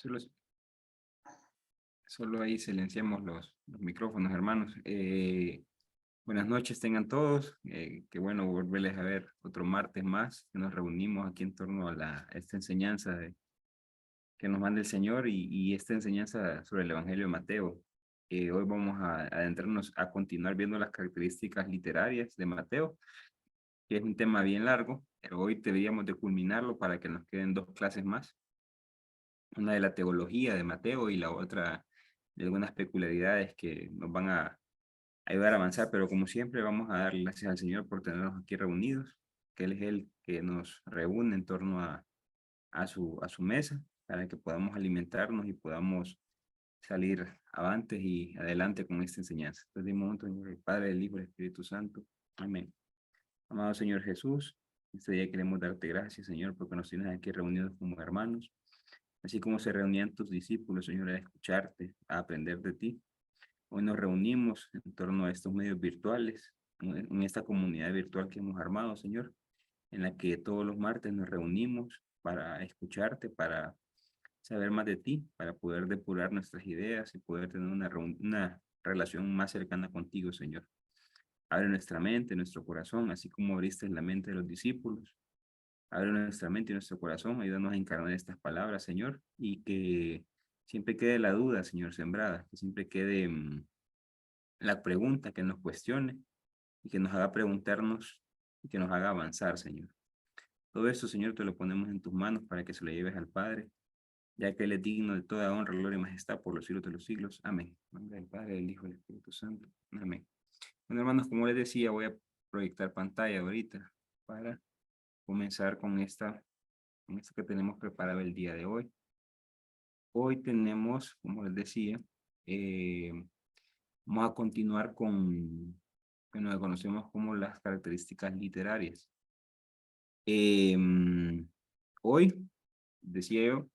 Solo, solo ahí silenciamos los micrófonos, hermanos. Buenas noches tengan todos. Qué bueno volverles a ver otro martes más, que nos reunimos aquí en torno a esta enseñanza que nos manda el Señor y esta enseñanza sobre el Evangelio de Mateo. Hoy vamos a adentrarnos a continuar viendo las características literarias de Mateo, que es un tema bien largo, pero hoy deberíamos de culminarlo para que nos queden 2 clases más. Una de la teología de Mateo y la otra de algunas peculiaridades que nos van a ayudar a avanzar, pero como siempre vamos a dar gracias al Señor por tenernos aquí reunidos, que Él es el que nos reúne en torno a su mesa, para que podamos alimentarnos y podamos salir avantes y adelante con esta enseñanza. Entonces, de momento, en el Padre, el Hijo y el Espíritu Santo. Amén. Amado Señor Jesús, este día queremos darte gracias, Señor, porque nos tienes aquí reunidos como hermanos, así como se reunían tus discípulos, Señor, a escucharte, a aprender de ti. Hoy nos reunimos en torno a estos medios virtuales, en esta comunidad virtual que hemos armado, Señor, en la que todos los martes nos reunimos para escucharte, para saber más de ti, para poder depurar nuestras ideas y poder tener una relación más cercana contigo, Señor. Abre nuestra mente, nuestro corazón, así como abriste la mente de los discípulos. Abre nuestra mente y nuestro corazón, ayúdanos a encarnar estas palabras, Señor, y que siempre quede la duda, Señor, sembrada, que siempre quede la pregunta que nos cuestione y que nos haga preguntarnos y que nos haga avanzar, Señor. Todo esto, Señor, te lo ponemos en tus manos para que se lo lleves al Padre, ya que Él es digno de toda honra, gloria y majestad por los siglos de los siglos. Amén. En nombre del Padre, del Hijo y del Espíritu Santo. Amén. Bueno, hermanos, como les decía, voy a proyectar pantalla ahorita para comenzar con esto que tenemos preparado el día de hoy. Hoy tenemos, como les decía, vamos a continuar con que nos conocemos como las características literarias. Hoy, decía yo,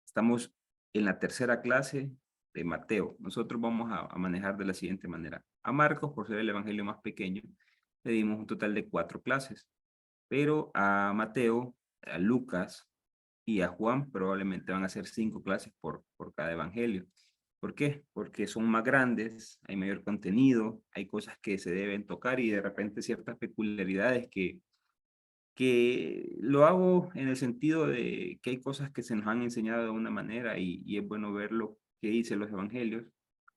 estamos en la tercera clase de Mateo. Nosotros vamos a manejar de la siguiente manera. A Marcos, por ser el evangelio más pequeño, le dimos un total de 4 clases, pero a Mateo, a Lucas y a Juan probablemente van a ser 5 clases por cada evangelio. ¿Por qué? Porque son más grandes, hay mayor contenido, hay cosas que se deben tocar y de repente ciertas peculiaridades que lo hago en el sentido de que hay cosas que se nos han enseñado de una manera y es bueno ver lo que dicen los evangelios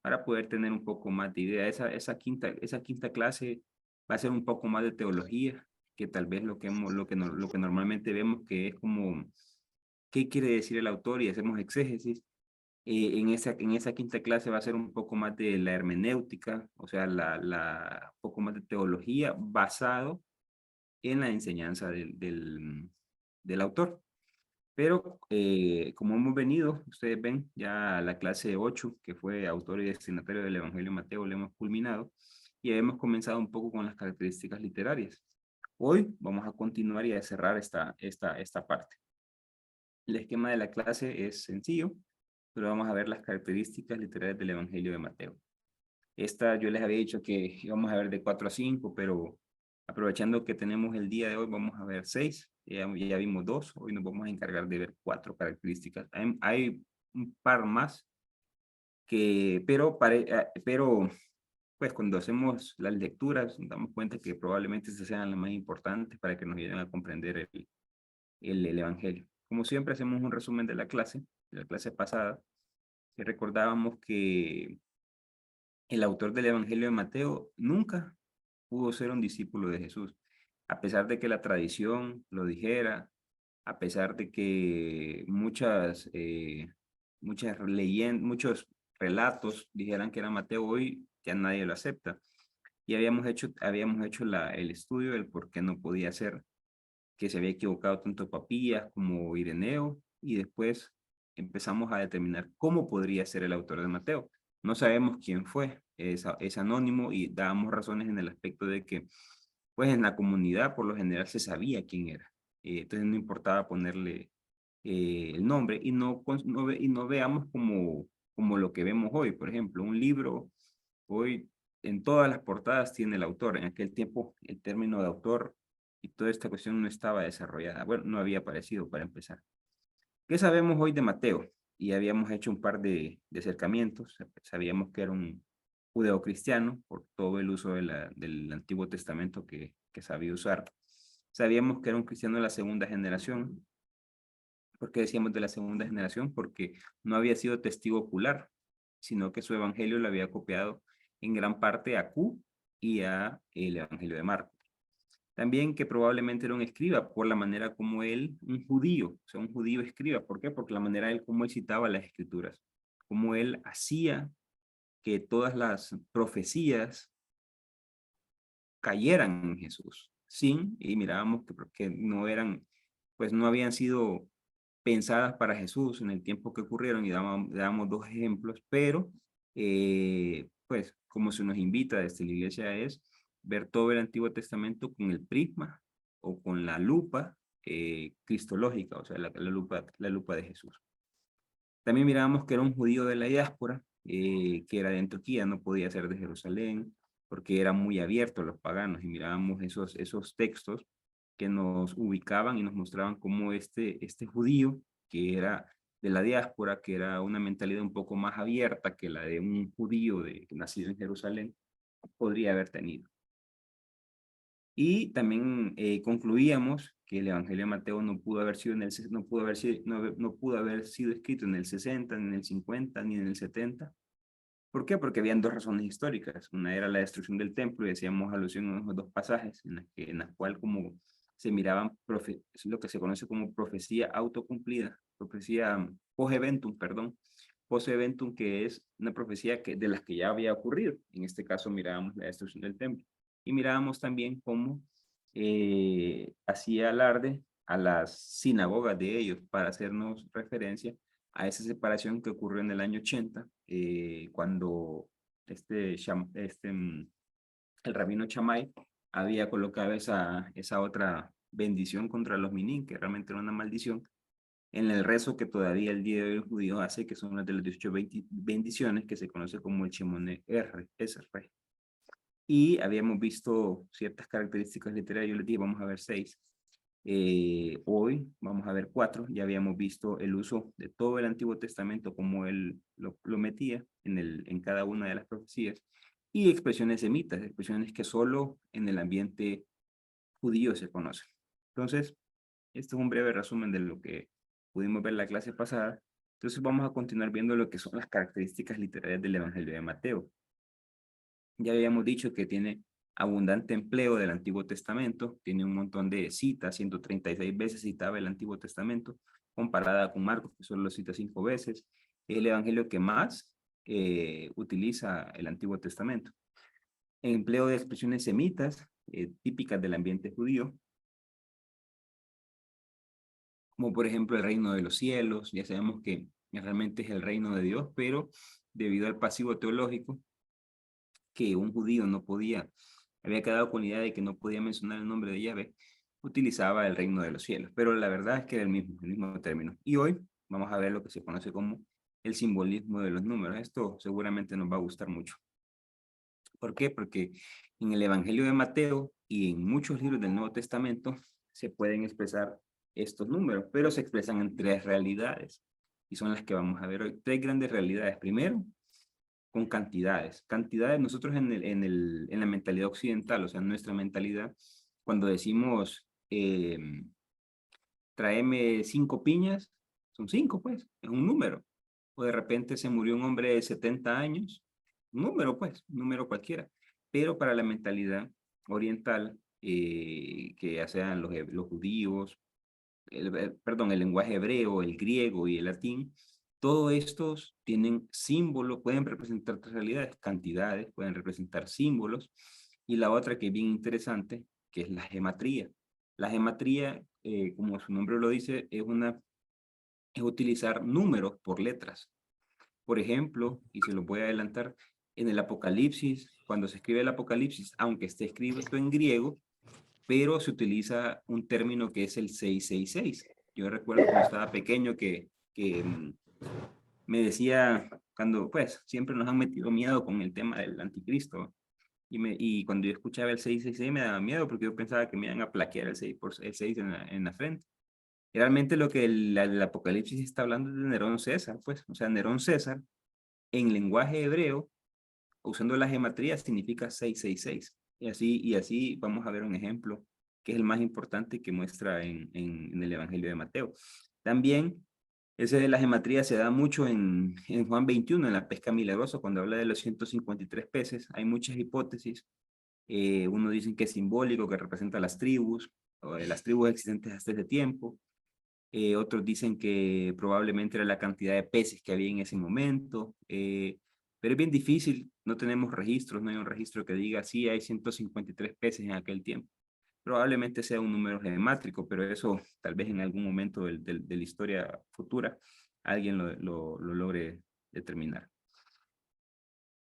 para poder tener un poco más de idea. Esa quinta clase va a ser un poco más de teología, que tal vez lo que normalmente vemos que es como, ¿qué quiere decir el autor? Y hacemos exégesis. En esa quinta clase va a ser un poco más de la hermenéutica, o sea, un poco más de teología basado en la enseñanza del autor. Pero como hemos venido, ustedes ven, ya la clase 8, que fue autor y destinatario del Evangelio de Mateo, le hemos culminado y hemos comenzado un poco con las características literarias. Hoy vamos a continuar y a cerrar esta parte. El esquema de la clase es sencillo, pero vamos a ver las características literarias del Evangelio de Mateo. Esta yo les había dicho que íbamos a ver de 4 a 5, pero aprovechando que tenemos el día de hoy, vamos a ver 6. Ya vimos 2, hoy nos vamos a encargar de ver 4 características. Hay un par más, pero pues cuando hacemos las lecturas nos damos cuenta que probablemente estas sean las más importantes para que nos ayuden a comprender el Evangelio. Como siempre hacemos un resumen de la clase pasada, que recordábamos que el autor del Evangelio de Mateo nunca pudo ser un discípulo de Jesús, a pesar de que la tradición lo dijera, a pesar de que muchos relatos dijeran que era Mateo, hoy ya nadie lo acepta. Y habíamos hecho el estudio del por qué no podía ser, que se había equivocado tanto Papías como Ireneo, y después empezamos a determinar cómo podría ser el autor de Mateo. No sabemos quién fue, es anónimo y dábamos razones en el aspecto de que, pues en la comunidad por lo general se sabía quién era. Entonces no importaba ponerle el nombre y no veamos como lo que vemos hoy. Por ejemplo, un libro, hoy en todas las portadas tiene el autor. En aquel tiempo el término de autor y toda esta cuestión no estaba desarrollada. Bueno, no había aparecido para empezar. ¿Qué sabemos hoy de Mateo? y habíamos hecho un par de acercamientos. Sabíamos que era un judeocristiano por todo el uso del Antiguo Testamento que sabía usar. Sabíamos que era un cristiano de la segunda generación. ¿Por qué decíamos de la segunda generación? Porque no había sido testigo ocular, sino que su evangelio lo había copiado en gran parte a Q y a el evangelio de Marcos. También que probablemente era un escriba por la manera como él, un judío, o sea, un judío escriba. ¿Por qué? Porque la manera él como él citaba las escrituras, como él hacía que todas las profecías cayeran en Jesús, sin, y mirábamos que no eran, pues no habían sido pensadas para Jesús en el tiempo que ocurrieron, y dábamos dos ejemplos, pero pues como se nos invita desde la iglesia es ver todo el Antiguo Testamento con el prisma o con la lupa cristológica, o sea, la lupa de Jesús. También mirábamos que era un judío de la diáspora, que era de Antioquía, no podía ser de Jerusalén, porque era muy abierto a los paganos, y mirábamos esos textos que nos ubicaban y nos mostraban cómo este judío, que era de la diáspora, que era una mentalidad un poco más abierta que la de un judío nacido en Jerusalén, podría haber tenido. Y también concluíamos que el Evangelio de Mateo no pudo haber sido no pudo haber sido escrito en el 60, ni en el 50, ni en el 70. ¿Por qué? Porque habían dos razones históricas. Una era la destrucción del templo, y hacíamos alusión a esos dos pasajes, en las cuales como se miraban lo que se conoce como profecía autocumplida, profecía post-eventum, perdón, post-eventum, que es una profecía de las que ya había ocurrido. En este caso mirábamos la destrucción del templo. Y mirábamos también cómo hacía alarde a las sinagogas de ellos para hacernos referencia a esa separación que ocurrió en el año 80, cuando el rabino Shammai había colocado esa otra bendición contra los minín, que realmente era una maldición, en el rezo que todavía el día de hoy el judío hace, que son las de las 18 bendiciones, que se conoce como el Shemone Esrei. Y habíamos visto ciertas características literarias. Yo les dije, vamos a ver 6. Hoy vamos a ver 4. Ya habíamos visto el uso de todo el Antiguo Testamento, como él lo metía en cada una de las profecías, y expresiones semitas, expresiones que solo en el ambiente judío se conocen. Entonces, este es un breve resumen de lo que pudimos ver la clase pasada. Entonces vamos a continuar viendo lo que son las características literarias del Evangelio de Mateo. Ya habíamos dicho que tiene abundante empleo del Antiguo Testamento, tiene un montón de citas, 136 veces citaba el Antiguo Testamento, comparada con Marcos, que solo lo cita 5 veces. Es el evangelio que más utiliza el Antiguo Testamento. Empleo de expresiones semitas, típicas del ambiente judío, como por ejemplo el reino de los cielos. Ya sabemos que realmente es el reino de Dios, pero debido al pasivo teológico, que un judío no podía, había quedado con la idea de que no podía mencionar el nombre de Yahvé, utilizaba el reino de los cielos, pero la verdad es que era el mismo término. Y hoy vamos a ver lo que se conoce como el simbolismo de los números. Esto seguramente nos va a gustar mucho. ¿Por qué? Porque en el Evangelio de Mateo y en muchos libros del Nuevo Testamento se pueden expresar estos números, pero se expresan en 3 realidades, y son las que vamos a ver hoy. 3 grandes realidades. Primero, con cantidades. Cantidades, nosotros en la mentalidad occidental, o sea, en nuestra mentalidad, cuando decimos, tráeme 5 piñas, son 5, pues, es un número. O de repente se murió un hombre de 70 años, un número, pues, un número cualquiera. Pero para la mentalidad oriental, que ya sean los judíos, perdón, el lenguaje hebreo, el griego y el latín, todos estos tienen símbolos, pueden representar 3 realidades, cantidades, pueden representar símbolos, y la otra que es bien interesante, que es la gematría. La gematría, como su nombre lo dice, es utilizar números por letras. Por ejemplo, y se los voy a adelantar, en el Apocalipsis, cuando se escribe el Apocalipsis, aunque esté escrito en griego, pero se utiliza un término que es el 666. Yo recuerdo cuando estaba pequeño que me decía, cuando pues siempre nos han metido miedo con el tema del anticristo, y cuando yo escuchaba el 666 me daba miedo, porque yo pensaba que me iban a plaquear el 6 en la frente. Realmente lo que el Apocalipsis está hablando es de Nerón César, pues, o sea, Nerón César, en lenguaje hebreo, usando la gematría, significa 666. Y así vamos a ver un ejemplo que es el más importante que muestra en el Evangelio de Mateo. También, ese de la gematría se da mucho en Juan 21, en la pesca milagrosa, cuando habla de los 153 peces. Hay muchas hipótesis. Uno dice que es simbólico, que representa las tribus, o las tribus existentes hasta ese tiempo. Otros dicen que probablemente era la cantidad de peces que había en ese momento, pero es bien difícil, no tenemos registros, no hay un registro que diga, sí, hay 153 peces en aquel tiempo. Probablemente sea un número geométrico, pero eso tal vez en algún momento de la historia futura alguien lo logre determinar.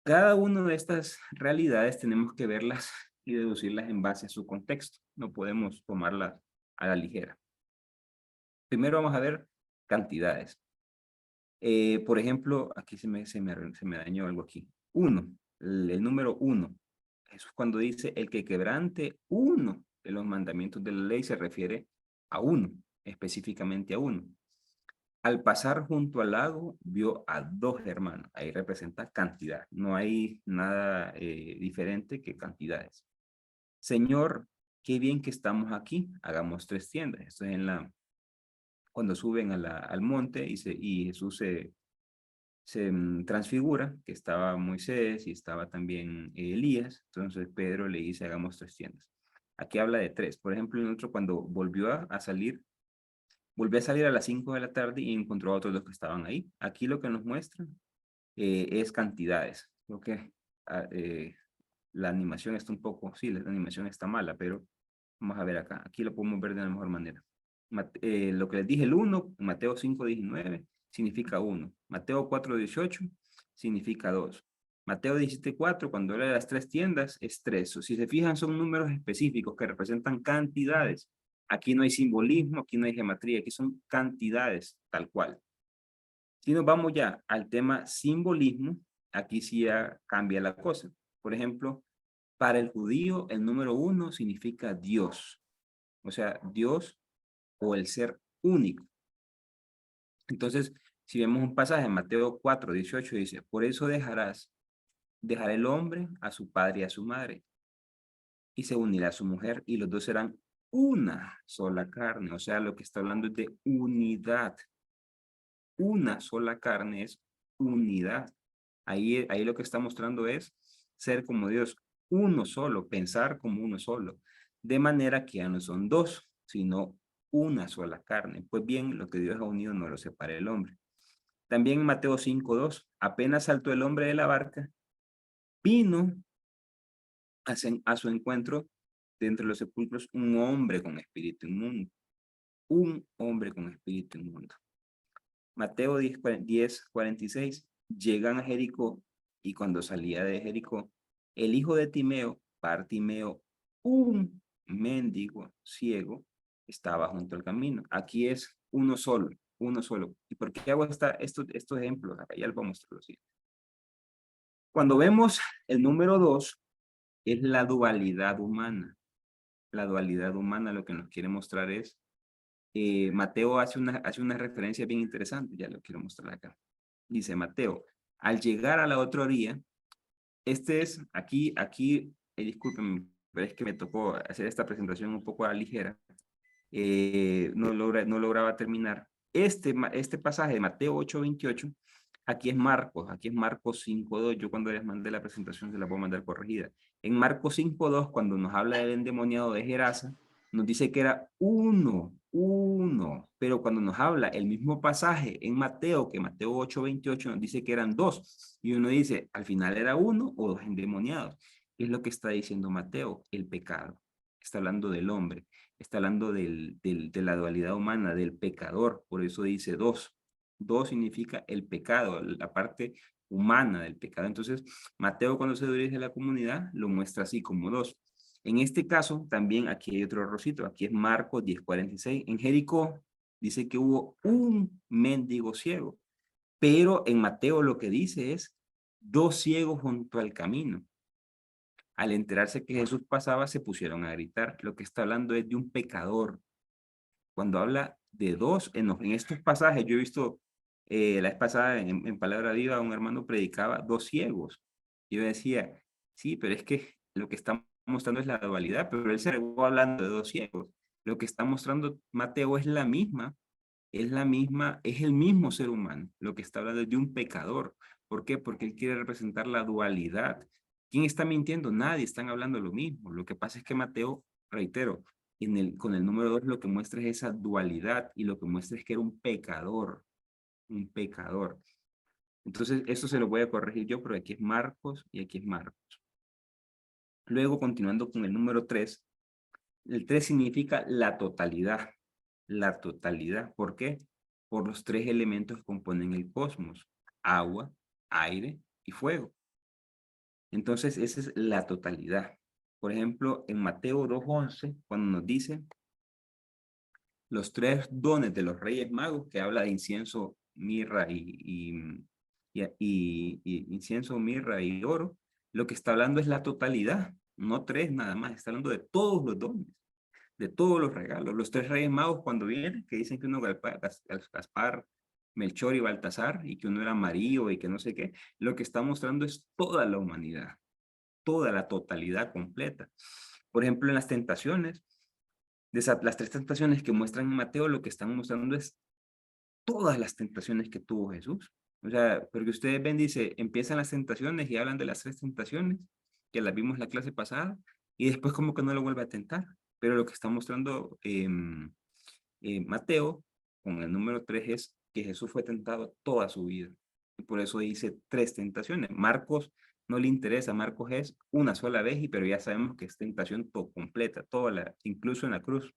Cada una de estas realidades tenemos que verlas y deducirlas en base a su contexto, no podemos tomarlas a la ligera. Primero vamos a ver cantidades. Por ejemplo, aquí se me dañó algo aquí. Uno, el número uno. Eso es cuando dice el que quebrante uno de los mandamientos de la ley se refiere a uno, específicamente a uno. Al pasar junto al lago, vio a dos hermanos. Ahí representa cantidad. No hay nada diferente que cantidades. Señor, qué bien que estamos aquí. Hagamos 3 tiendas. Esto es cuando suben al monte y Jesús se transfigura, que estaba Moisés y estaba también Elías. Entonces Pedro le dice, hagamos 3 tiendas. Aquí habla de 3. Por ejemplo, en otro, cuando volvió a salir a las 5 de la tarde y encontró a otros dos que estaban ahí. Aquí lo que nos muestra es cantidades. Creo que la animación está un poco, sí, la animación está mala, pero vamos a ver acá. Aquí lo podemos ver de la mejor manera. Lo que les dije, el 1, Mateo 5:19, significa 1. Mateo 4:18 significa 2. Mateo 17:4, cuando habla de las 3 tiendas, es 3. O si se fijan, son números específicos que representan cantidades. Aquí no hay simbolismo, aquí no hay geometría, aquí son cantidades, tal cual. Si nos vamos ya al tema simbolismo, aquí sí ya cambia la cosa. Por ejemplo, para el judío, el número 1 significa Dios. O sea, Dios o el ser único. Entonces, si vemos un pasaje en Mateo 4:18, dice, por eso dejará el hombre a su padre y a su madre, y se unirá a su mujer, y los dos serán una sola carne. O sea, lo que está hablando es de unidad. Una sola carne es unidad. Ahí lo que está mostrando es ser como Dios, uno solo, pensar como uno solo. De manera que ya no son dos, sino una sola carne. Pues bien, lo que Dios ha unido no lo separa el hombre. También en Mateo 5:2, apenas saltó el hombre de la barca, vino a su encuentro de entre los sepulcros un hombre con espíritu inmundo. Un hombre con espíritu inmundo. Mateo 10:46, llegan a Jericó y cuando salía de Jericó, el hijo de Timeo, Bartimeo, un mendigo ciego, estaba junto al camino. Aquí es uno solo, uno solo. ¿Y por qué hago estos ejemplos? Acá ya les voy a mostrar. Cuando vemos el número 2, es la dualidad humana. La dualidad humana lo que nos quiere mostrar es, Mateo hace una referencia bien interesante, ya lo quiero mostrar acá. Dice Mateo, al llegar a la otra orilla, discúlpenme, pero es que me tocó hacer esta presentación un poco a la ligera, no lograba terminar. Este pasaje de Mateo 8:28, aquí es Marcos 5:2. Yo cuando les mandé la presentación se la puedo mandar corregida. En Marcos 5:2, cuando nos habla del endemoniado de Gerasa, nos dice que era uno, pero cuando nos habla el mismo pasaje en Mateo, que Mateo 8:28 nos dice que eran dos, y uno dice, al final era uno o dos endemoniados. ¿Qué es lo que está diciendo Mateo? El pecado. Está hablando del hombre, está hablando de la dualidad humana, del pecador, por eso dice dos. Dos significa el pecado, la parte humana del pecado. Entonces, Mateo cuando se dirige a la comunidad lo muestra así como dos. En este caso, también aquí hay otro errorcito, aquí es Marcos 10:46. En Jericó dice que hubo un mendigo ciego, pero en Mateo lo que dice es dos ciegos junto al camino. Al enterarse que Jesús pasaba, se pusieron a gritar. Lo que está hablando es de un pecador. Cuando habla de dos. En estos pasajes yo he visto, la vez pasada en Palabra Viva, un hermano predicaba dos ciegos. Yo decía, sí, pero es que lo que está mostrando es la dualidad, pero él se regó hablando de dos ciegos. Lo que está mostrando Mateo es el mismo ser humano. Lo que está hablando es de un pecador. ¿Por qué? Porque él quiere representar la dualidad. ¿Quién está mintiendo? Nadie, están hablando lo mismo. Lo que pasa es que Mateo, reitero, con el número 2 lo que muestra es esa dualidad y lo que muestra es que era un pecador, un pecador. Entonces, eso se lo voy a corregir yo, pero aquí es Marcos y aquí es Marcos. Luego, continuando con el número 3, el 3 significa la totalidad. La totalidad. ¿Por qué? Por los tres elementos que componen el cosmos: agua, aire y fuego. Entonces, esa es la totalidad. Por ejemplo, en Mateo 2:11, cuando nos dice los tres dones de los Reyes Magos, que habla de incienso, mirra y incienso, mirra y oro, lo que está hablando es la totalidad, no tres nada más, está hablando de todos los dones, de todos los regalos. Los tres Reyes Magos cuando vienen, que dicen que uno Gaspar, Melchor y Baltasar, y que uno era Mario y que no sé qué, lo que está mostrando es toda la humanidad, toda la totalidad completa. Por ejemplo, en las tentaciones, las tres tentaciones que muestran en Mateo, lo que están mostrando es todas las tentaciones que tuvo Jesús. O sea, porque ustedes ven, dice, empiezan las tentaciones y hablan de las tres tentaciones, que las vimos la clase pasada, y después como que no lo vuelve a tentar. Pero lo que está mostrando Mateo, con el número 3, es que Jesús fue tentado toda su vida. Y por eso dice tres tentaciones. Marcos no le interesa, Marcos es una sola vez, pero ya sabemos que es tentación completa, incluso en la cruz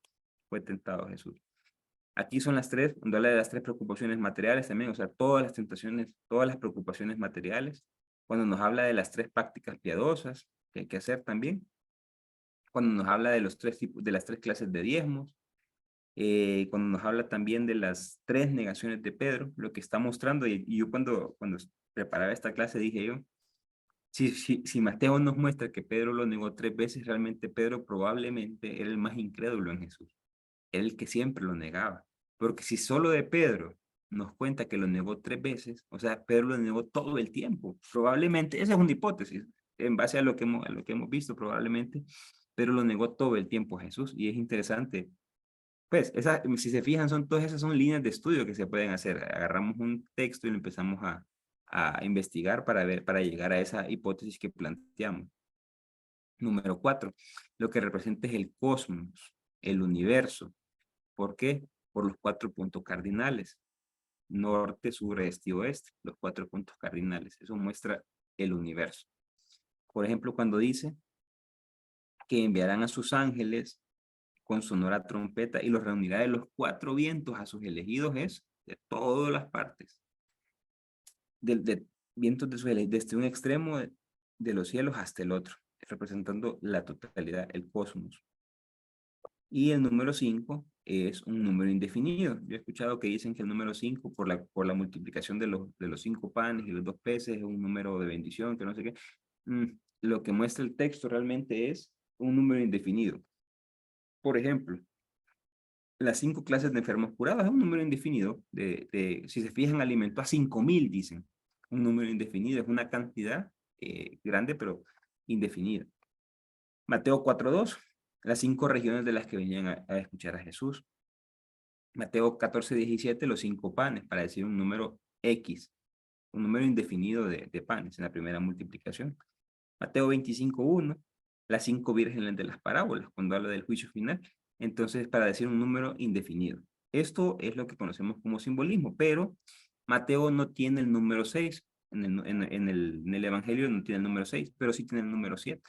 fue tentado Jesús. Aquí son las tres, donde habla de las tres preocupaciones materiales también, o sea, todas las tentaciones, todas las preocupaciones materiales. Cuando nos habla de las tres prácticas piadosas que hay que hacer también. Cuando nos habla de los tres tipos, de las tres clases de diezmos. Cuando nos habla también de las tres negaciones de Pedro, lo que está mostrando, y yo cuando preparaba esta clase dije yo, si Mateo nos muestra que Pedro lo negó 3 veces, realmente Pedro probablemente era el más incrédulo en Jesús, era el que siempre lo negaba, porque si solo de Pedro nos cuenta que lo negó 3 veces, o sea, Pedro lo negó todo el tiempo, probablemente, esa es una hipótesis, en base a lo que hemos visto probablemente, pero lo negó todo el tiempo a Jesús, y es interesante pues, si se fijan, todas esas son líneas de estudio que se pueden hacer. Agarramos un texto y lo empezamos a investigar para llegar a esa hipótesis que planteamos. Número 4, lo que representa es el cosmos, el universo. ¿Por qué? Por los 4 puntos cardinales: norte, sur, este y oeste, los 4 puntos cardinales. Eso muestra el universo. Por ejemplo, cuando dice que enviarán a sus ángeles con sonora trompeta y los reunirá de los 4 vientos a sus elegidos, es de todas las partes, de vientos de sus elegidos, desde un extremo de los cielos hasta el otro, representando la totalidad, el cosmos. Y el número 5 es un número indefinido. Yo he escuchado que dicen que el número 5, por la multiplicación de los 5 panes y los 2 peces, es un número de bendición, que no sé qué. Lo que muestra el texto realmente es un número indefinido. Por ejemplo, las 5 clases de enfermos curados es un número indefinido. Si se fijan, alimentó a 5,000, dicen. Un número indefinido, es una cantidad grande, pero indefinida. Mateo 4:2, las 5 regiones de las que venían a escuchar a Jesús. Mateo 14:17, los 5 panes, para decir un número X, un número indefinido de panes en la primera multiplicación. Mateo 25:1, las 5 vírgenes de las parábolas, cuando habla del juicio final. Entonces, para decir un número indefinido. Esto es lo que conocemos como simbolismo, pero Mateo no tiene el número 6. En el Evangelio no tiene el número 6, pero sí tiene el número 7.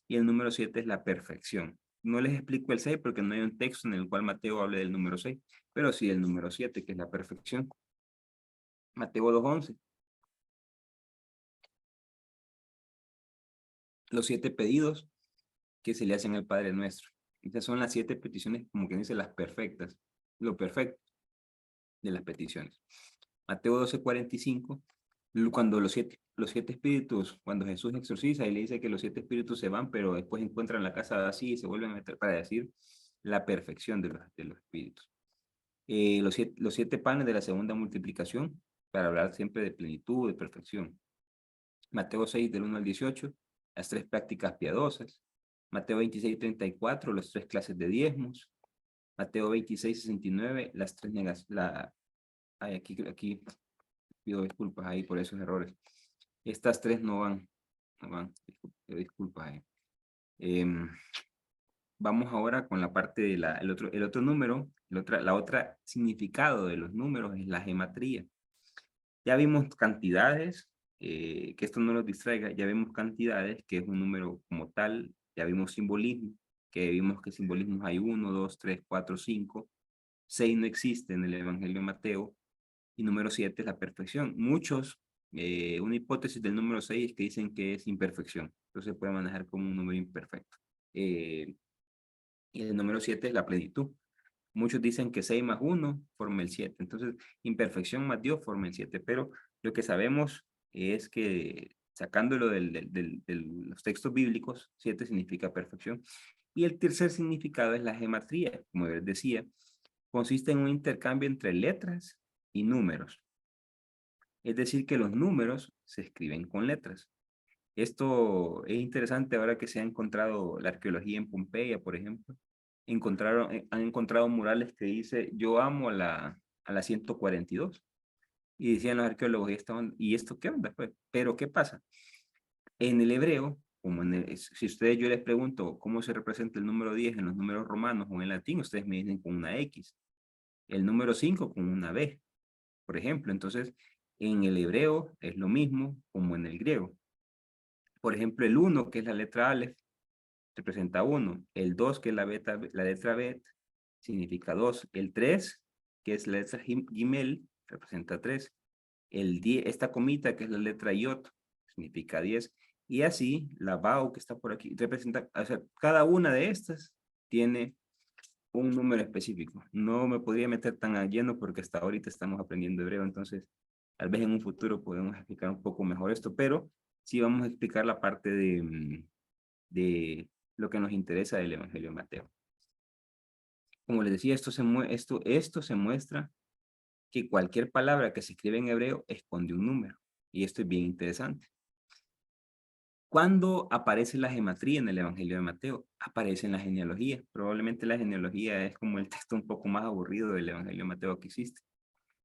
Y el número 7 es la perfección. No les explico el 6 porque no hay un texto en el cual Mateo hable del número 6, pero sí el número 7, que es la perfección. Mateo 2:11. Los 7 pedidos que se le hacen al Padre Nuestro. Estas son las 7 peticiones, como que dice las perfectas, lo perfecto de las peticiones. Mateo 12:45, cuando los siete espíritus, cuando Jesús exorciza y le dice que los 7 espíritus se van, pero después encuentran la casa así y se vuelven a meter, para decir la perfección de los espíritus. Los siete panes de la segunda multiplicación, para hablar siempre de plenitud, de perfección. Mateo 6, del 1 al 18, las tres prácticas piadosas. Mateo 26, 34, las tres clases de diezmos. Mateo 26, 69, las tres ay, aquí pido disculpas ahí por esos errores. Estas tres no van, pido disculpas ahí. Vamos ahora con la parte de el otro número, la otra significado de los números es la gematría. Ya vimos cantidades, que esto no nos distraiga, ya vimos cantidades, que es un número como tal, ya vimos simbolismo, que vimos que simbolismos hay 1, 2, 3, 4, 5, 6 no existe en el Evangelio de Mateo, y número 7 es la perfección. Muchos, una hipótesis del número 6 es que dicen que es imperfección, entonces se puede manejar como un número imperfecto. Y el número 7 es la plenitud. Muchos dicen que 6 más 1 forma el 7. Entonces, imperfección más Dios forma el 7. Pero lo que sabemos es que sacándolo de los textos bíblicos, 7 significa perfección. Y el tercer significado es la gematría. Como les decía, consiste en un intercambio entre letras y números. Es decir, que los números se escriben con letras. Esto es interesante ahora que se ha encontrado la arqueología en Pompeya, por ejemplo. Han encontrado murales que dice, yo amo a la 142. Y decían los arqueólogos, ¿y esto qué onda? Pues? Pero ¿qué pasa? En el hebreo, si ustedes yo les pregunto cómo se representa el número 10 en los números romanos o en latín, ustedes me dicen con una X. El número 5 con una B, por ejemplo. Entonces, en el hebreo es lo mismo como en el griego. Por ejemplo, el 1, que es la letra Aleph, representa 1. El 2, que es la letra Bet, significa 2. El 3, que es la letra Gimel, representa 3. El 10, esta comita, que es la letra Yot, significa 10. Y así, la Bau, que está por aquí, representa, o sea, cada una de estas tiene un número específico. No me podría meter tan a lleno porque hasta ahorita estamos aprendiendo hebreo, entonces tal vez en un futuro podemos explicar un poco mejor esto, pero sí vamos a explicar la parte de lo que nos interesa del Evangelio de Mateo. Como les decía, esto se muestra que cualquier palabra que se escribe en hebreo esconde un número. Y esto es bien interesante. ¿Cuándo aparece la gematría en el Evangelio de Mateo? Aparece en la genealogía. Probablemente la genealogía es como el texto un poco más aburrido del Evangelio de Mateo que existe.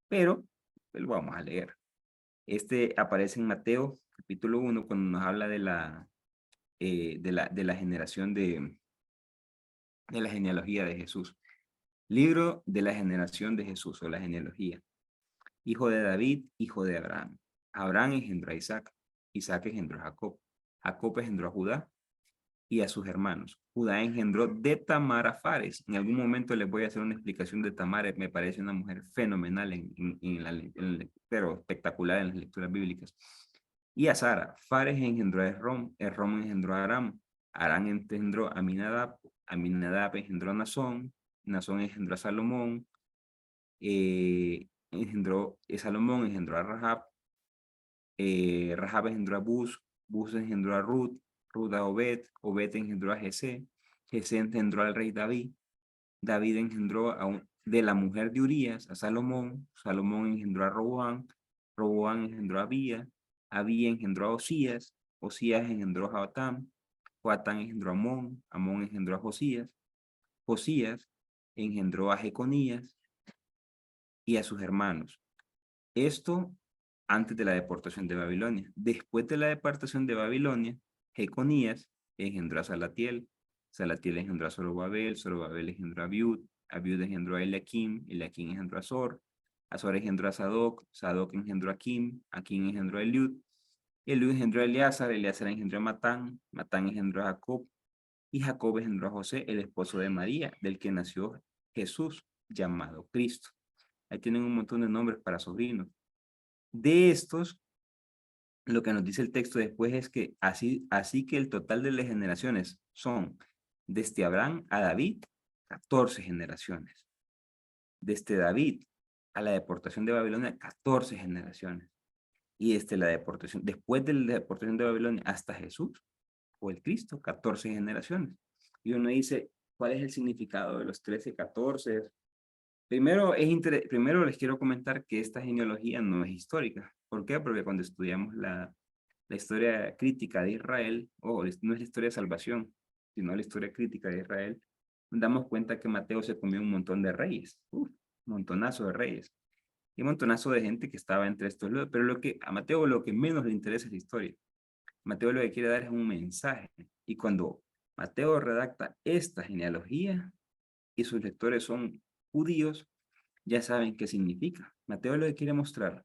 Pero lo vamos a leer. Este aparece en Mateo, capítulo 1, cuando nos habla de la generación de la genealogía de Jesús. Libro de la generación de Jesús o la genealogía. Hijo de David, hijo de Abraham. Abraham engendró a Isaac. Isaac engendró a Jacob. Jacob engendró a Judá y a sus hermanos. Judá engendró de Tamar a Fares. En algún momento les voy a hacer una explicación de Tamar. Me parece una mujer fenomenal, pero espectacular en las lecturas bíblicas. Y a Sara. Fares engendró a Esrom. Esrom engendró a Aram. Aram engendró a Aminadab. Aminadab engendró a Nazón. Nazón engendró a Salomón. Salomón engendró a Rahab. Rahab engendró a Bus. Bus engendró a Ruth. Ruth a Obed. Obed engendró a Jesé. Jesé engendró al rey David. David engendró de la mujer de Urías a Salomón. Salomón engendró a Roboam. Roboam engendró a Abía. Abía engendró a Osías. Osías engendró a Joatam. Joatam engendró a Amón. Amón engendró a Josías. Josías engendró a Jeconías y a sus hermanos. Esto antes de la deportación de Babilonia. Después de la deportación de Babilonia, Jeconías engendró a Salatiel. Salatiel engendró a Zorobabel. Zorobabel engendró a Abiud. Abiud engendró a Eliakim. Eliakim engendró a Azor. Azor engendró a Sadoc. Sadoc engendró a Akim. Akim engendró a Eliud. Eliud engendró a Eleazar. Eleazar engendró a Matán. Matán engendró a Jacob. Y Jacob engendró a José, el esposo de María, del que nació Jesús, llamado Cristo. Ahí tienen un montón de nombres para sobrinos. De estos, lo que nos dice el texto después es que así que el total de las generaciones son desde Abraham a David, 14 generaciones. Desde David a la deportación de Babilonia, 14 generaciones. Y desde la deportación, después de la deportación de Babilonia hasta Jesús o el Cristo, 14 generaciones. Y uno dice, ¿cuál es el significado de los 13, 14? Primero les quiero comentar que esta genealogía no es histórica. ¿Por qué? Porque cuando estudiamos la historia crítica de Israel, o no es la historia de salvación, sino la historia crítica de Israel, nos damos cuenta que Mateo se comió un montón de reyes, montonazo de reyes, y un montonazo de gente que estaba entre estos lados, pero a Mateo lo que menos le interesa es la historia. Mateo lo que quiere dar es un mensaje, y cuando Mateo redacta esta genealogía, y sus lectores son judíos, ya saben qué significa. Mateo lo que quiere mostrar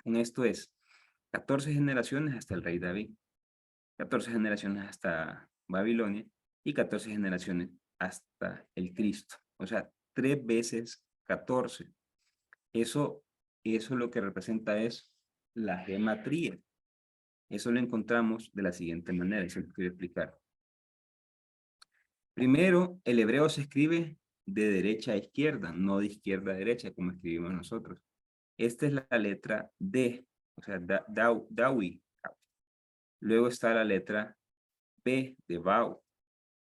con esto es 14 generaciones hasta el rey David, 14 generaciones hasta Babilonia y 14 generaciones hasta el Cristo. O sea, 3 veces 14. Eso, eso lo que representa es la gematría. Eso lo encontramos de la siguiente manera, eso lo quiero explicar. Primero, el hebreo se escribe de derecha a izquierda, no de izquierda a derecha, como escribimos nosotros. Esta es la letra D, o sea, Dawi. Luego está la letra B de Bau,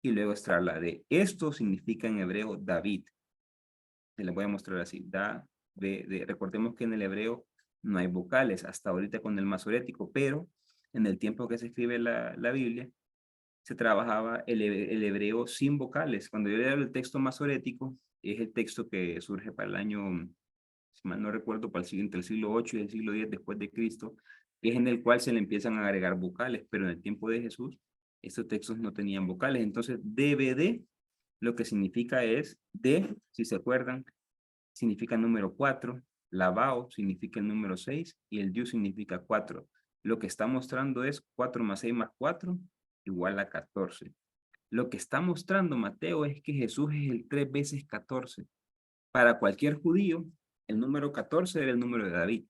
y luego está la D. Esto significa en hebreo David. Se les voy a mostrar así. Recordemos que en el hebreo no hay vocales, hasta ahorita con el masorético, pero en el tiempo que se escribe la Biblia, se trabajaba el hebreo sin vocales. Cuando yo leo el texto masorético, es el texto que surge para el año, si mal no recuerdo, para el siguiente, el siglo 8 y el siglo 10 después de Cristo, es en el cual se le empiezan a agregar vocales, pero en el tiempo de Jesús, estos textos no tenían vocales. Entonces, DVD, lo que significa es D, si se acuerdan, significa número 4, la Bao significa el número 6 y el Yu significa 4. Lo que está mostrando es 4 más 6 más 4 igual a 14. Lo que está mostrando Mateo es que Jesús es el 3 veces 14. Para cualquier judío, el número 14 era el número de David.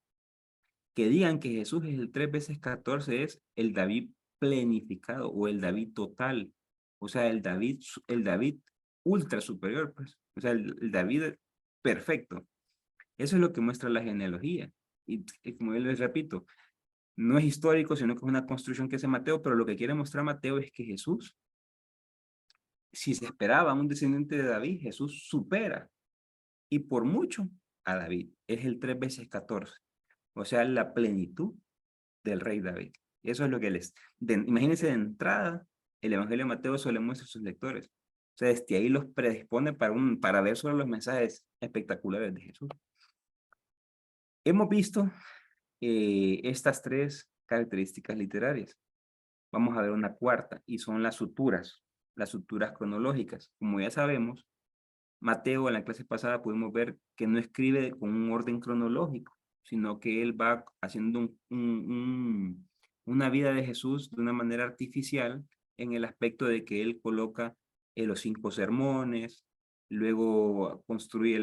Que digan que Jesús es el 3 veces 14 es el David plenificado o el David total. O sea, el David ultra superior, pues. O sea, el David perfecto. Eso es lo que muestra la genealogía. Y como yo les repito, no es histórico, sino que es una construcción que hace Mateo, pero lo que quiere mostrar Mateo es que Jesús, si se esperaba un descendiente de David, Jesús supera, y por mucho, a David. Es el 3 veces 14. O sea, la plenitud del rey David. Eso es lo que imagínense de entrada, el Evangelio de Mateo eso le muestra a sus lectores. O sea, desde ahí los predispone para ver sobre los mensajes espectaculares de Jesús. Hemos visto estas 3 características literarias. Vamos a ver una cuarta, y son las suturas cronológicas. Como ya sabemos, Mateo en la clase pasada pudimos ver que no escribe con un orden cronológico, sino que él va haciendo una vida de Jesús de una manera artificial en el aspecto de que él coloca los 5 sermones, luego construye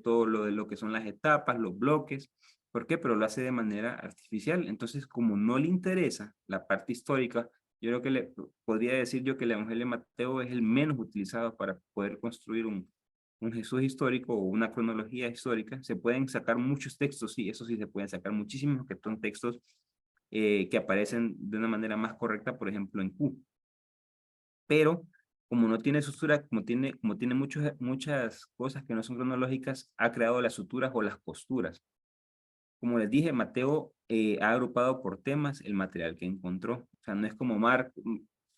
todo lo de lo que son las etapas, los bloques. ¿Por qué? Pero lo hace de manera artificial. Entonces, como no le interesa la parte histórica, yo creo que podría decir yo que el Evangelio de Mateo es el menos utilizado para poder construir un Jesús histórico o una cronología histórica. Se pueden sacar muchos textos, sí, eso sí se pueden sacar muchísimos, que son textos que aparecen de una manera más correcta, por ejemplo, en Q. Pero como no tiene sutura, como tiene muchas cosas que no son cronológicas, ha creado las suturas o las costuras. Como les dije, Mateo ha agrupado por temas el material que encontró. O sea, no es como Marcos,